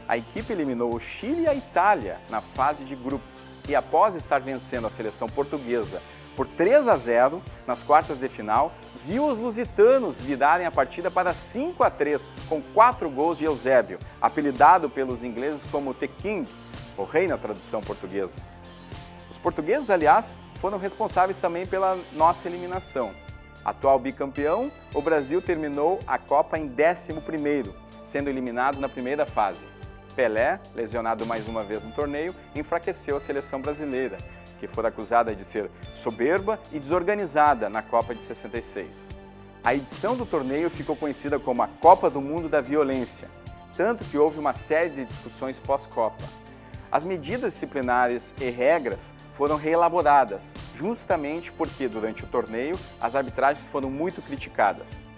A equipe eliminou o Chile e a Itália na fase de grupos e, após estar vencendo a seleção portuguesa por 3-0 nas quartas de final, viu os lusitanos virarem a partida para 5-3, com 4 gols de Eusébio, apelidado pelos ingleses como The King, o rei na tradução portuguesa. Os portugueses, aliás, foram responsáveis também pela nossa eliminação. Atual bicampeão, o Brasil terminou a Copa em 11º, sendo eliminado na primeira fase. Pelé, lesionado mais uma vez no torneio, enfraqueceu a seleção brasileira, que foi acusada de ser soberba e desorganizada na Copa de 66. A edição do torneio ficou conhecida como a Copa do Mundo da Violência, tanto que houve uma série de discussões pós-Copa. As medidas disciplinares e regras foram reelaboradas, justamente porque, durante o torneio, as arbitragens foram muito criticadas.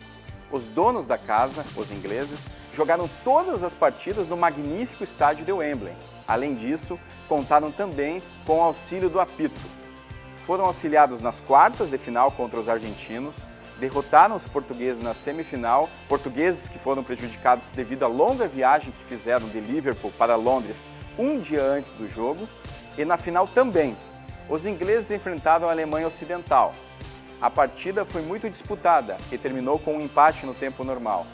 Os donos da casa, os ingleses, jogaram todas as partidas no magnífico estádio de Wembley. Além disso, contaram também com o auxílio do apito. Foram auxiliados nas quartas de final contra os argentinos, derrotaram os portugueses na semifinal, portugueses que foram prejudicados devido à longa viagem que fizeram de Liverpool para Londres um dia antes do jogo, e na final também. Os ingleses enfrentaram a Alemanha Ocidental. A partida foi muito disputada e terminou com um empate no tempo normal.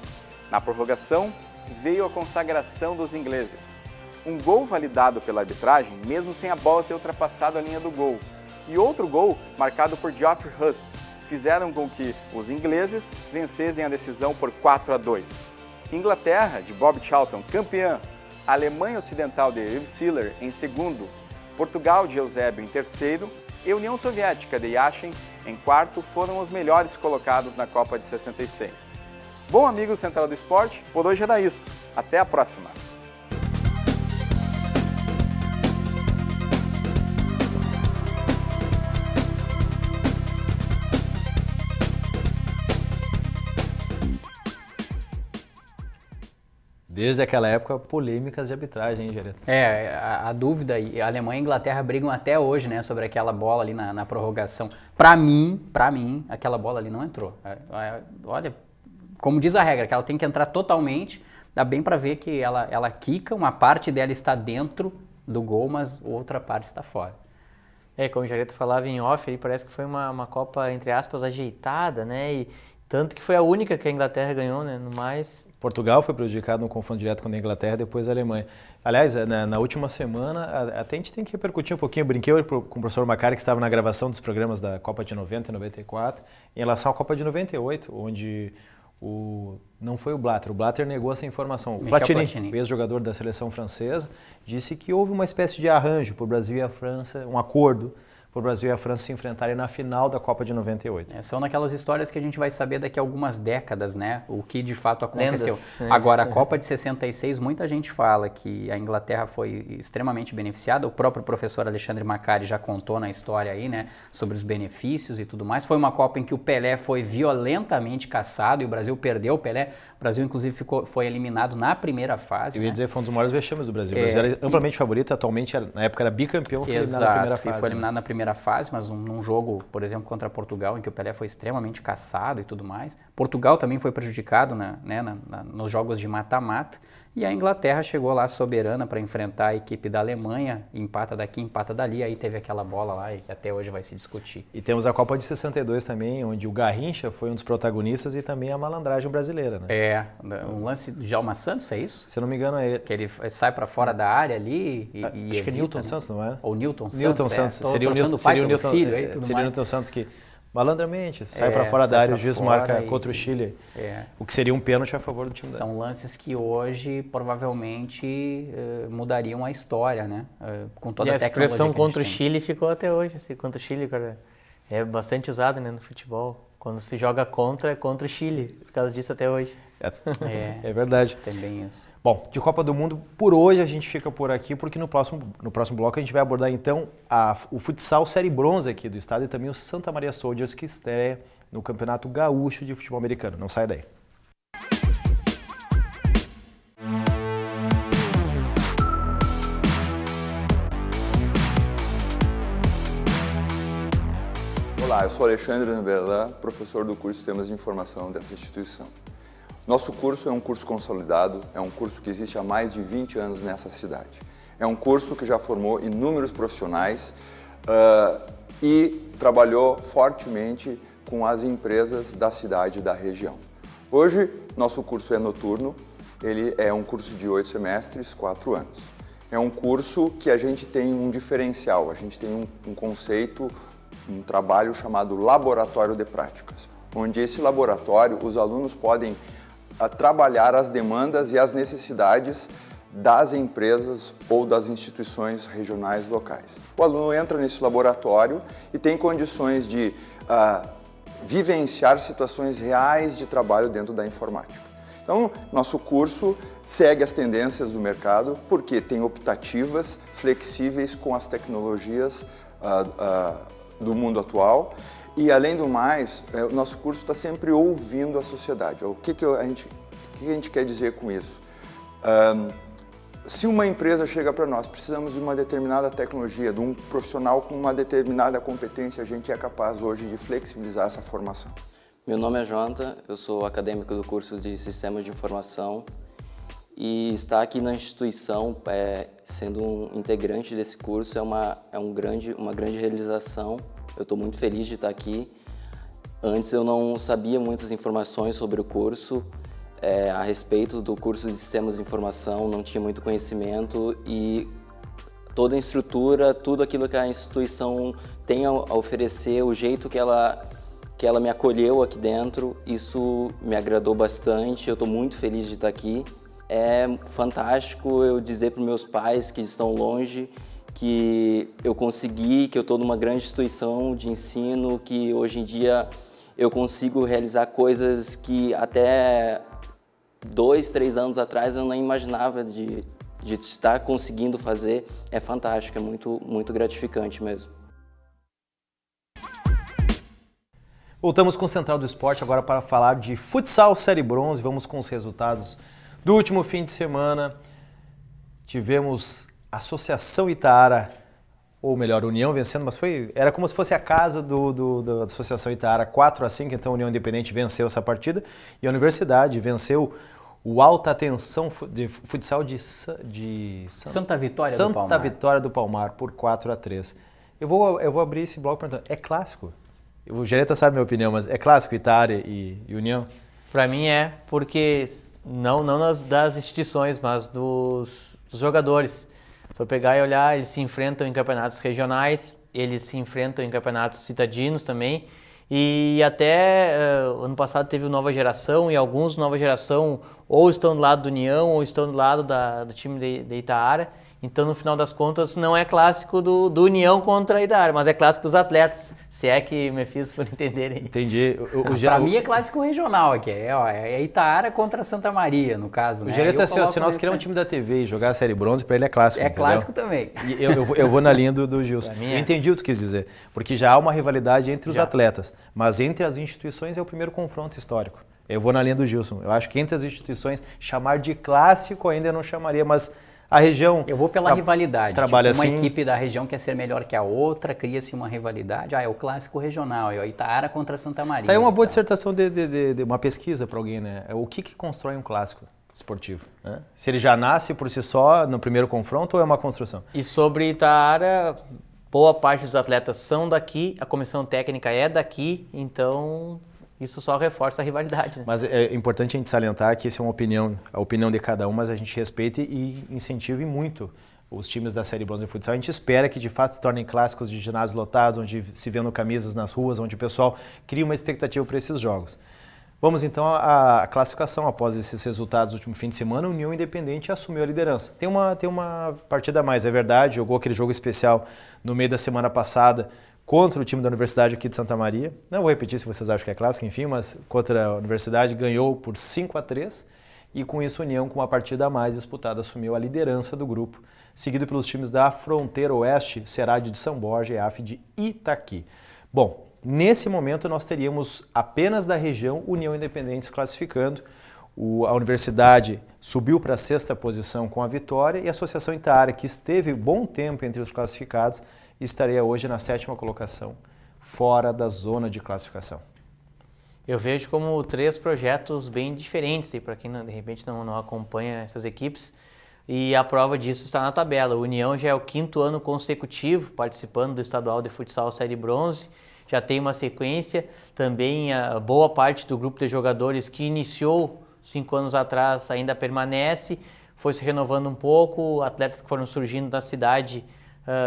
Na prorrogação, veio a consagração dos ingleses. Um gol validado pela arbitragem, mesmo sem a bola ter ultrapassado a linha do gol. E outro gol, marcado por Geoffrey Hurst, fizeram com que os ingleses vencessem a decisão por 4-2. Inglaterra, de Bob Charlton, campeã. Alemanha Ocidental de Yves Siller, em segundo. Portugal, de Eusébio, em terceiro. E União Soviética, de Yashin, em quarto, foram os melhores colocados na Copa de 66. Bom, amigo Central do Esporte, por hoje era isso. Até a próxima! Desde aquela época, polêmicas de arbitragem, hein, Gereta? A dúvida, e a Alemanha e a Inglaterra brigam até hoje, né, sobre aquela bola ali na prorrogação. Pra mim, aquela bola ali não entrou. Olha, como diz a regra, que ela tem que entrar totalmente, dá bem pra ver que ela quica, uma parte dela está dentro do gol, mas outra parte está fora. Como o Jareto falava em off, aí parece que foi uma Copa, entre aspas, ajeitada, né, e tanto que foi a única que a Inglaterra ganhou, né, no mais... Portugal foi prejudicado no confronto direto com a Inglaterra, depois a Alemanha. Aliás, na última semana, até a gente tem que repercutir um pouquinho. Eu brinquei com o professor Macari, que estava na gravação dos programas da Copa de 90 e 94, em relação à Copa de 98, onde não foi o Blatter negou essa informação. O Platini, o ex-jogador da seleção francesa, disse que houve uma espécie de arranjo para o Brasil e a França, um acordo para o Brasil e a França se enfrentarem na final da Copa de 98. São naquelas histórias que a gente vai saber daqui a algumas décadas, né? O que de fato aconteceu. Lendas, né? Agora, a Copa de 66, muita gente fala que a Inglaterra foi extremamente beneficiada. O próprio professor Alexandre Macari já contou na história aí, né? Sobre os benefícios e tudo mais. Foi uma Copa em que o Pelé foi violentamente caçado e o Brasil perdeu o Pelé. O Brasil, inclusive, foi eliminado na primeira fase. Eu ia dizer, foi um dos maiores vexames do Brasil. O Brasil era amplamente favorito, atualmente, na época era bicampeão, foi eliminado na primeira fase. Foi eliminado na primeira fase, mas num jogo, por exemplo, contra Portugal, em que o Pelé foi extremamente caçado e tudo mais. Portugal também foi prejudicado nos jogos de mata-mata. E a Inglaterra chegou lá soberana para enfrentar a equipe da Alemanha, empata daqui, empata dali, aí teve aquela bola lá e até hoje vai se discutir. E temos a Copa de 62 também, onde o Garrincha foi um dos protagonistas e também a malandragem brasileira, né? Um lance do Djalma Santos, é isso? Se eu não me engano é ele. Que ele sai para fora da área ali e acho evita, que é Newton né? Santos, não é? Ou Newton Santos. Newton Santos. Seria o Newton Santos que malandramente sai para fora da área, o juiz marca contra o Chile, o que seria um pênalti a favor do time dele. São lances que hoje provavelmente mudariam a história, né? Com toda a tecnologia. A expressão contra o Chile ficou até hoje, assim, contra o Chile, cara, é bastante usada, né, no futebol. Quando se joga contra o Chile, por causa disso até hoje. É verdade. Tem bem isso. Bom, de Copa do Mundo, por hoje a gente fica por aqui, porque no próximo bloco a gente vai abordar então o futsal Série Bronze aqui do estado e também o Santa Maria Soldiers, que estreia no Campeonato Gaúcho de Futebol Americano. Não sai daí. Olá, eu sou Alexandre Verlan, professor do curso de Sistemas de Informação dessa instituição. Nosso curso é um curso consolidado, é um curso que existe há mais de 20 anos nessa cidade. É um curso que já formou inúmeros profissionais e trabalhou fortemente com as empresas da cidade e da região. Hoje, nosso curso é noturno, ele é um curso de 8 semestres, 4 anos. É um curso que a gente tem um diferencial, a gente tem um conceito, um trabalho chamado Laboratório de Práticas, onde esse laboratório os alunos podem trabalhar as demandas e as necessidades das empresas ou das instituições regionais locais. O aluno entra nesse laboratório e tem condições de vivenciar situações reais de trabalho dentro da informática. Então, nosso curso segue as tendências do mercado porque tem optativas flexíveis com as tecnologias do mundo atual E, além do mais, o nosso curso está sempre ouvindo a sociedade. O que a gente quer dizer com isso? Se uma empresa chega para nós, precisamos de uma determinada tecnologia, de um profissional com uma determinada competência, a gente é capaz hoje de flexibilizar essa formação. Meu nome é Jonathan, eu sou acadêmico do curso de Sistemas de Informação e estar aqui na instituição, sendo um integrante desse curso, é uma grande realização. Eu estou muito feliz de estar aqui. Antes eu não sabia muitas informações sobre o curso, a respeito do curso de Sistemas de Informação, não tinha muito conhecimento e toda a estrutura, tudo aquilo que a instituição tem a oferecer, o jeito que ela me acolheu aqui dentro, isso me agradou bastante, eu estou muito feliz de estar aqui. É fantástico eu dizer para os meus pais que estão longe que eu consegui, que eu estou numa grande instituição de ensino, que hoje em dia eu consigo realizar coisas que até 2, 3 anos atrás eu nem imaginava de estar conseguindo fazer. É fantástico, é muito gratificante mesmo. Voltamos com o Central do Esporte agora para falar de futsal Série Bronze. Vamos com os resultados do último fim de semana. Tivemos Associação Itaara, ou melhor, União vencendo, mas era como se fosse a casa da Associação Itaara, 4-5, então a União Independente venceu essa partida e a Universidade venceu o Alta Tensão de Futsal de Santa Vitória do Palmar. Santa Vitória do Palmar por 4-3. Eu vou abrir esse bloco perguntando, é clássico? O Gereta sabe a minha opinião, mas é clássico Itaara e União? Para mim porque não das instituições, mas dos jogadores. Se for pegar e olhar, eles se enfrentam em campeonatos regionais, eles se enfrentam em campeonatos citadinos também. E até ano passado teve o Nova Geração e alguns Nova Geração ou estão do lado do União ou estão do lado do time de Itaara. Então, no final das contas, não é clássico do União contra a Itaara, mas é clássico dos atletas, se é que me fiz por entenderem. Entendi. Para mim é clássico regional aqui, é Itaara contra Santa Maria, no caso. O né? Gereta, se nós queremos um time da TV e jogar a Série Bronze, para ele é clássico. É entendeu? clássico também. E eu vou na linha do Gilson. Eu entendi o que tu quis dizer, porque já há uma rivalidade entre os atletas, mas entre as instituições é o primeiro confronto histórico. Eu vou na linha do Gilson. Eu acho que entre as instituições, chamar de clássico ainda não chamaria, mas a região... Eu vou pela rivalidade. Trabalha uma assim... equipe da região quer ser melhor que a outra, cria-se uma rivalidade. É o clássico regional, é o Itaara contra Santa Maria. Tá aí uma boa dissertação de uma pesquisa para alguém, né? O que constrói um clássico esportivo? Né? Se ele já nasce por si só no primeiro confronto ou é uma construção? E sobre Itaara, boa parte dos atletas são daqui, a comissão técnica é daqui, então... Isso só reforça a rivalidade. Né? Mas é importante a gente salientar que essa é a opinião de cada um, mas a gente respeita e incentive muito os times da Série Bronze de Futsal. A gente espera que de fato se tornem clássicos de ginásios lotados, onde se vendo camisas nas ruas, onde o pessoal cria uma expectativa para esses jogos. Vamos então à classificação. Após esses resultados do último fim de semana, a União Independente assumiu a liderança. Tem uma partida a mais, é verdade, jogou aquele jogo especial no meio da semana passada, contra o time da Universidade aqui de Santa Maria. Não vou repetir se vocês acham que é clássico, enfim, mas contra a Universidade ganhou por 5-3 e com isso a União, com uma partida a mais disputada, assumiu a liderança do grupo, seguido pelos times da Fronteira Oeste, Serade de São Borja e AF de Itaqui. Bom, nesse momento nós teríamos apenas da região União Independente se classificando. A Universidade subiu para a 6ª posição com a vitória e a Associação Itaara, que esteve bom tempo entre os classificados, estaria hoje na 7ª colocação, fora da zona de classificação. Eu vejo como 3 projetos bem diferentes, para quem de repente não acompanha essas equipes, e a prova disso está na tabela. O União já é o 5º ano consecutivo participando do Estadual de Futsal Série Bronze, já tem uma sequência, também a boa parte do grupo de jogadores que iniciou 5 anos atrás ainda permanece, foi se renovando um pouco, atletas que foram surgindo da cidade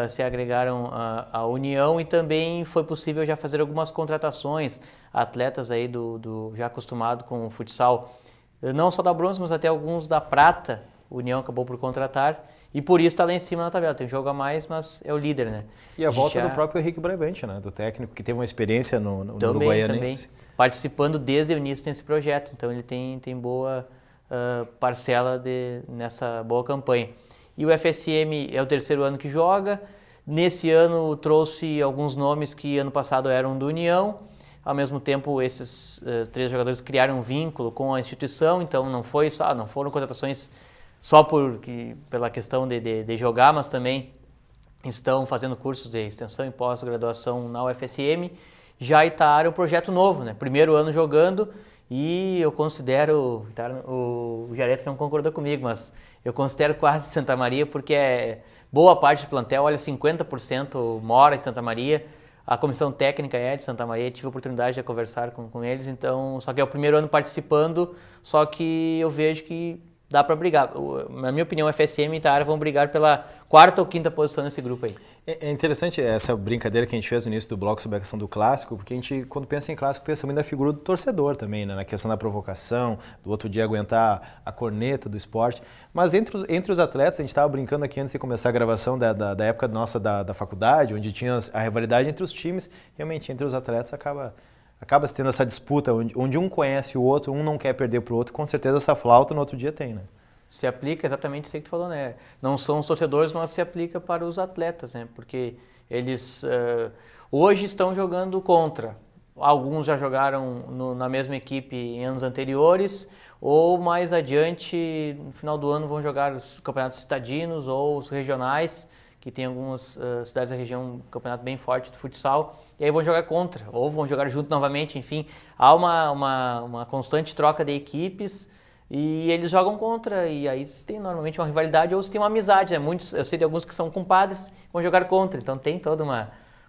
se agregaram à União e também foi possível já fazer algumas contratações, atletas aí já acostumado com o futsal, não só da bronze, mas até alguns da prata, a União acabou por contratar e por isso está lá em cima na tabela, tem jogo a mais, mas é o líder, né? E a volta do próprio Henrique Brabante, né? Do técnico que teve uma experiência no Uruguaianense. Também, participando desde o início desse projeto, então ele tem boa parcela nessa boa campanha. E o FSM é o 3º ano que joga, Nesse ano trouxe alguns nomes que ano passado eram do União. Ao mesmo tempo, esses 3 jogadores criaram um vínculo com a instituição, então não foram contratações só pela questão de jogar, mas também estão fazendo cursos de extensão e pós-graduação na UFSM. Já Itaara é um projeto novo, né? Primeiro ano jogando, e eu considero, o Jareta não concordou comigo, mas eu considero quase Santa Maria, porque boa parte do plantel, olha, 50% mora em Santa Maria. A comissão técnica é de Santa Maria, tive a oportunidade de conversar com eles, então, só que é o primeiro ano participando, só que eu vejo que dá para brigar. Na minha opinião, o FSM e Itaara vão brigar pela 4ª ou 5ª posição nesse grupo aí. É interessante essa brincadeira que a gente fez no início do bloco sobre a questão do clássico, porque a gente, quando pensa em clássico, pensa muito na figura do torcedor também, né? Na questão da provocação, do outro dia aguentar a corneta do esporte. Mas entre os atletas, a gente estava brincando aqui antes de começar a gravação da época nossa da faculdade, onde tinha a rivalidade entre os times, realmente entre os atletas acaba se tendo essa disputa, onde um conhece o outro, um não quer perder para o outro, com certeza essa flauta no outro dia tem, né? Se aplica exatamente isso que tu falou, né? Não são os torcedores, mas se aplica para os atletas, né? Porque eles hoje estão jogando contra. Alguns já jogaram na mesma equipe em anos anteriores, ou mais adiante, no final do ano, vão jogar os campeonatos citadinos ou os regionais, que tem algumas cidades da região, um campeonato bem forte de futsal, e aí vão jogar contra, ou vão jogar junto novamente, enfim. Há uma constante troca de equipes, e eles jogam contra, e aí se tem normalmente uma rivalidade ou se tem uma amizade, né? Muitos, eu sei de alguns que são compadres, vão jogar contra, então tem toda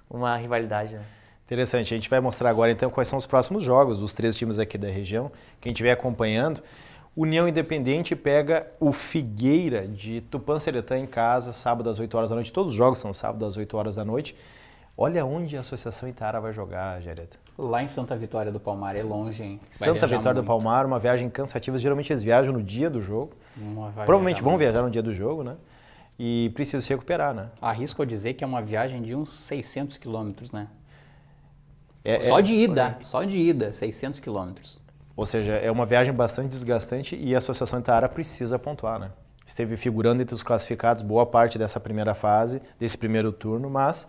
uma rivalidade, né? Interessante, a gente vai mostrar agora então quais são os próximos jogos dos 3 times aqui da região, quem estiver acompanhando. União Independente pega o Figueira de Tupã-Seretã em casa, sábado às 8 horas da noite, todos os jogos são sábado às 8 horas da noite. Olha onde a Associação Itaara vai jogar, Jareta. Lá em Santa Vitória do Palmar, é longe, hein? Santa Vitória do Palmar, uma viagem cansativa. Geralmente eles viajam no dia do jogo. Provavelmente vão viajar no dia do jogo, né? E precisam se recuperar, né? Arrisco a dizer que é uma viagem de uns 600 quilômetros, né? Só de ida, 600 quilômetros. Ou seja, é uma viagem bastante desgastante e a Associação Itaara precisa pontuar, né? Esteve figurando entre os classificados boa parte dessa primeira fase, desse primeiro turno, mas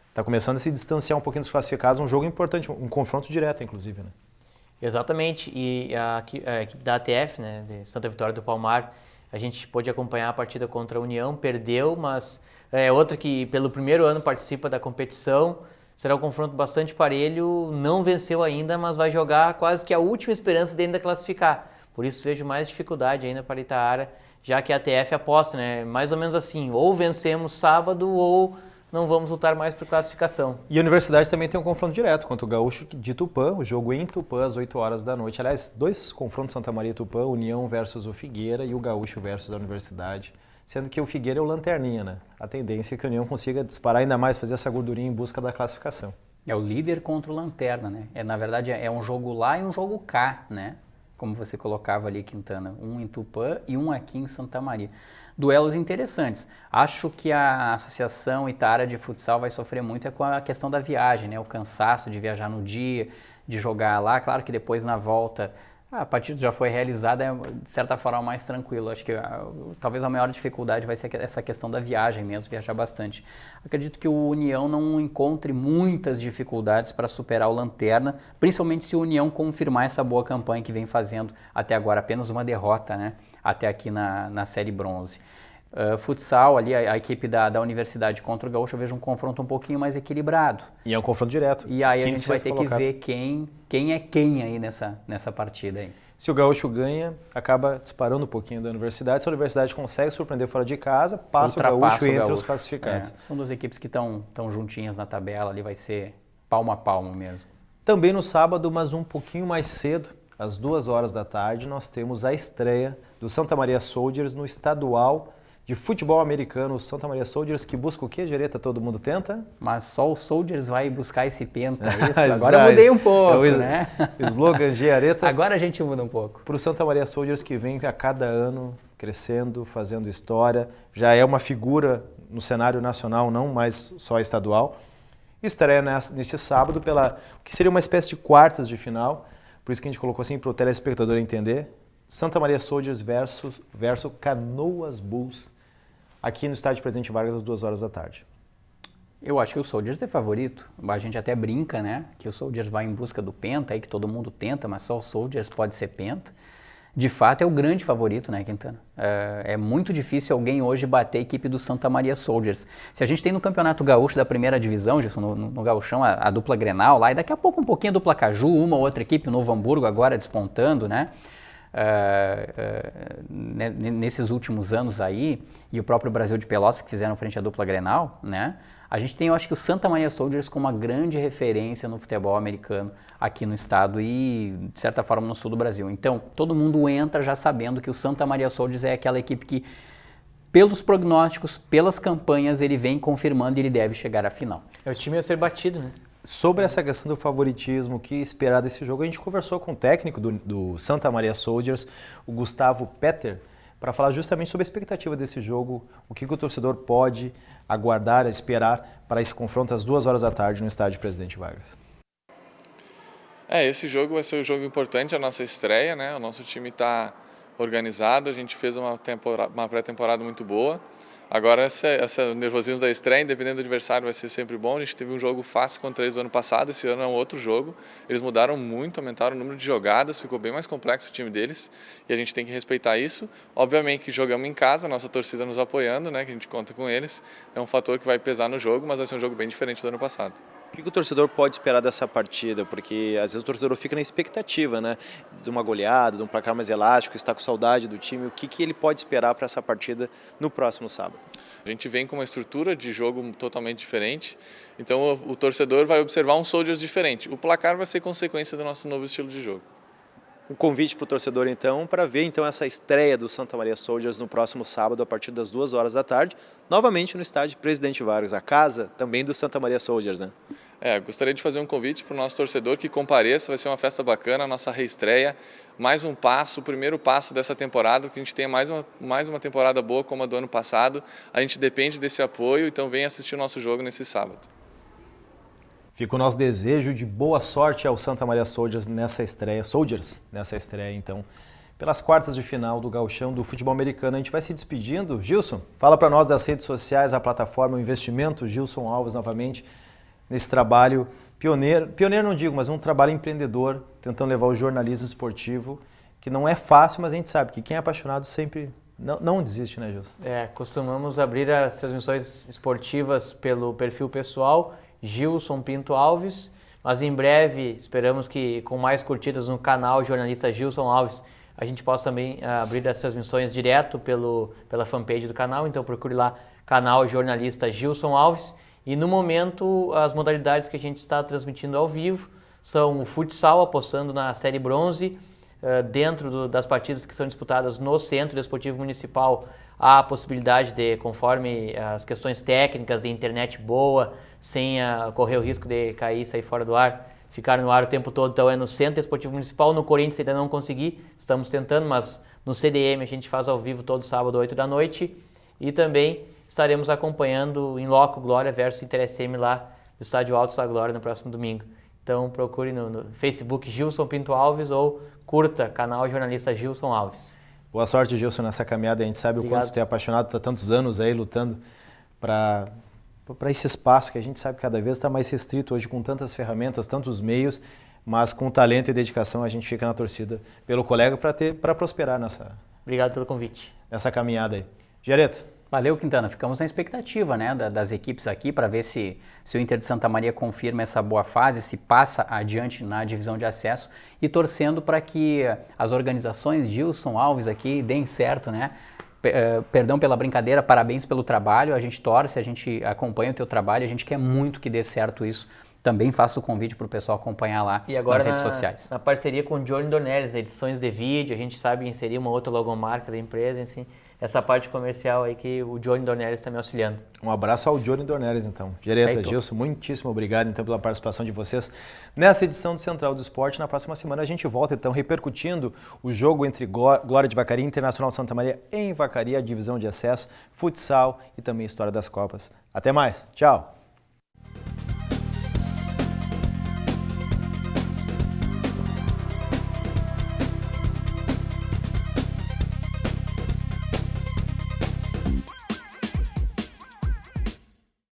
está começando a se distanciar um pouquinho dos classificados, um jogo importante, um confronto direto, inclusive, né? Exatamente, e a equipe da ATF, né, de Santa Vitória do Palmar, a gente pôde acompanhar a partida contra a União, perdeu, mas é outra que pelo primeiro ano participa da competição, será um confronto bastante parelho, não venceu ainda, mas vai jogar quase que a última esperança de ainda classificar, por isso vejo mais dificuldade ainda para Itaara, já que a ATF aposta, né, mais ou menos assim, ou vencemos sábado ou não vamos lutar mais por classificação. E a Universidade também tem um confronto direto contra o Gaúcho de Tupã, o jogo em Tupã às 8 horas da noite. Aliás, 2 confrontos Santa Maria e Tupã, União versus o Figueira e o Gaúcho versus a Universidade. Sendo que o Figueira é o lanterninha, né? A tendência é que a União consiga disparar ainda mais, fazer essa gordurinha em busca da classificação. É o líder contra o lanterna, né? Na verdade, é um jogo lá e um jogo cá, né? Como você colocava ali, Quintana. Um em Tupã e um aqui em Santa Maria. Duelos interessantes. Acho que a Associação Itaara de Futsal vai sofrer muito com a questão da viagem, né? O cansaço de viajar no dia, de jogar lá. Claro que depois na volta a partida já foi realizada, é de certa forma mais tranquilo. Acho que talvez a maior dificuldade vai ser essa questão da viagem mesmo, viajar bastante. Acredito que o União não encontre muitas dificuldades para superar o Lanterna, principalmente se o União confirmar essa boa campanha que vem fazendo até agora, apenas uma derrota, né? Até aqui na Série Bronze. Futsal, ali a equipe da Universidade contra o Gaúcho, eu vejo um confronto um pouquinho mais equilibrado. E é um confronto direto. E aí a gente vai ter que ver quem é quem aí nessa partida aí. Se o Gaúcho ganha, acaba disparando um pouquinho da Universidade. Se a Universidade consegue surpreender fora de casa, passa o Gaúcho entre os classificados. São 2 equipes que estão juntinhas na tabela, ali vai ser palmo a palmo mesmo. Também no sábado, mas um pouquinho mais cedo, às 2 horas da tarde, nós temos a estreia do Santa Maria Soldiers no estadual de futebol americano. O Santa Maria Soldiers que busca o quê, Jareta? Todo mundo tenta? Mas só o Soldiers vai buscar esse penta, isso? Agora eu mudei um pouco, né? Slogan Jareta. Agora a gente muda um pouco. Para o Santa Maria Soldiers que vem a cada ano crescendo, fazendo história, já é uma figura no cenário nacional, não mais só estadual. Estreia neste sábado pela o que seria uma espécie de quartas de final. Por isso que a gente colocou assim para o telespectador entender. Santa Maria Soldiers versus Canoas Bulls, aqui no estádio Presidente Vargas às 2 horas da tarde. Eu acho que o Soldiers é favorito. A gente até brinca, né? Que o Soldiers vai em busca do penta, aí que todo mundo tenta, mas só o Soldiers pode ser penta. De fato, é o grande favorito, né, Quintana? É muito difícil alguém hoje bater a equipe do Santa Maria Soldiers. Se a gente tem no Campeonato Gaúcho da primeira divisão, no Gauchão, a dupla Grenal lá, e daqui a pouco um pouquinho a dupla Caju, uma ou outra equipe, o Novo Hamburgo agora despontando, né? Nesses últimos anos aí, e o próprio Brasil de Pelotas que fizeram frente à dupla Grenal, né? A gente tem, eu acho que o Santa Maria Soldiers como uma grande referência no futebol americano aqui no estado e, de certa forma, no sul do Brasil. Então, todo mundo entra já sabendo que o Santa Maria Soldiers é aquela equipe que, pelos prognósticos, pelas campanhas, ele vem confirmando e ele deve chegar à final. É o time a ser batido, né? Sobre essa questão do favoritismo, o que esperar desse jogo, a gente conversou com o técnico do Santa Maria Soldiers, o Gustavo Petter, para falar justamente sobre a expectativa desse jogo, o que o torcedor pode aguardar, esperar para esse confronto às 2 horas da tarde no estádio Presidente Vargas. Esse jogo vai ser um jogo importante, a nossa estreia, né? O nosso time está organizado, a gente fez uma pré-temporada muito boa. Agora, esse nervosismo da estreia, independente do adversário, vai ser sempre bom. A gente teve um jogo fácil contra eles no ano passado, esse ano é um outro jogo. Eles mudaram muito, aumentaram o número de jogadas, ficou bem mais complexo o time deles e a gente tem que respeitar isso. Obviamente que jogamos em casa, nossa torcida nos apoiando, né, que a gente conta com eles. É um fator que vai pesar no jogo, mas vai ser um jogo bem diferente do ano passado. O que o torcedor pode esperar dessa partida? Porque às vezes o torcedor fica na expectativa, né? De uma goleada, de um placar mais elástico, está com saudade do time. O que ele pode esperar para essa partida no próximo sábado? A gente vem com uma estrutura de jogo totalmente diferente, então o torcedor vai observar um Soldiers diferente. O placar vai ser consequência do nosso novo estilo de jogo. Um convite para o torcedor, então, para ver então essa estreia do Santa Maria Soldiers no próximo sábado, a partir das 2 horas da tarde, novamente no estádio Presidente Vargas, a casa também do Santa Maria Soldiers, né? Gostaria de fazer um convite para o nosso torcedor que compareça, vai ser uma festa bacana, a nossa reestreia, mais um passo, o primeiro passo dessa temporada, que a gente tenha mais uma temporada boa como a do ano passado, a gente depende desse apoio, então venha assistir o nosso jogo nesse sábado. Fica o nosso desejo de boa sorte ao Santa Maria Soldiers nessa estreia, então, pelas quartas de final do Gauchão do futebol americano. A gente vai se despedindo. Gilson, fala para nós das redes sociais, a plataforma, o investimento, Gilson Alves novamente, nesse trabalho pioneiro não digo, mas um trabalho empreendedor, tentando levar o jornalismo esportivo, que não é fácil, mas a gente sabe que quem é apaixonado sempre não desiste, né, Gilson? Costumamos abrir as transmissões esportivas pelo perfil pessoal, Gilson Pinto Alves, mas em breve, esperamos que com mais curtidas no canal jornalista Gilson Alves, a gente possa também abrir as transmissões direto pela fanpage do canal, então procure lá, canal jornalista Gilson Alves. E no momento, as modalidades que a gente está transmitindo ao vivo são o futsal, apostando na série bronze, dentro das partidas que são disputadas no Centro Desportivo Municipal, há a possibilidade de, conforme as questões técnicas de internet boa, sem correr o risco de cair e sair fora do ar, ficar no ar o tempo todo, então é no Centro Desportivo Municipal. No Corinthians ainda não consegui, estamos tentando, mas no CDM a gente faz ao vivo todo sábado, 8 da noite, e também estaremos acompanhando em loco Glória versus Inter SM lá do Estádio Altos da Glória no próximo domingo. Então procure no Facebook Gilson Pinto Alves ou curta canal jornalista Gilson Alves. Boa sorte, Gilson, nessa caminhada. A gente sabe Obrigado. O quanto tu é apaixonado, está tantos anos aí lutando para esse espaço que a gente sabe que cada vez está mais restrito hoje, com tantas ferramentas, tantos meios, mas com talento e dedicação a gente fica na torcida pelo colega para prosperar Obrigado pelo convite. Nessa caminhada aí. Giaretta. Valeu, Quintana. Ficamos na expectativa, né, das equipes aqui para ver se o Inter de Santa Maria confirma essa boa fase, se passa adiante na divisão de acesso e torcendo para que as organizações Gilson Alves aqui deem certo, né? Perdão pela brincadeira, parabéns pelo trabalho, a gente torce, a gente acompanha o teu trabalho, a gente quer muito que dê certo isso. Também faço o convite para o pessoal acompanhar lá e agora nas redes sociais. Na parceria com o Johnny Dornelles, edições de vídeo, a gente sabe inserir uma outra logomarca da empresa, assim, essa parte comercial aí que o Johnny Dornelles está me auxiliando. Um abraço ao Johnny Dornelles, então. Giaretta, Gilson, muitíssimo obrigado então pela participação de vocês nessa edição do Central do Esporte. Na próxima semana a gente volta então repercutindo o jogo entre Glória de Vacaria e Internacional Santa Maria em Vacaria, a divisão de acesso, futsal e também história das Copas. Até mais, tchau!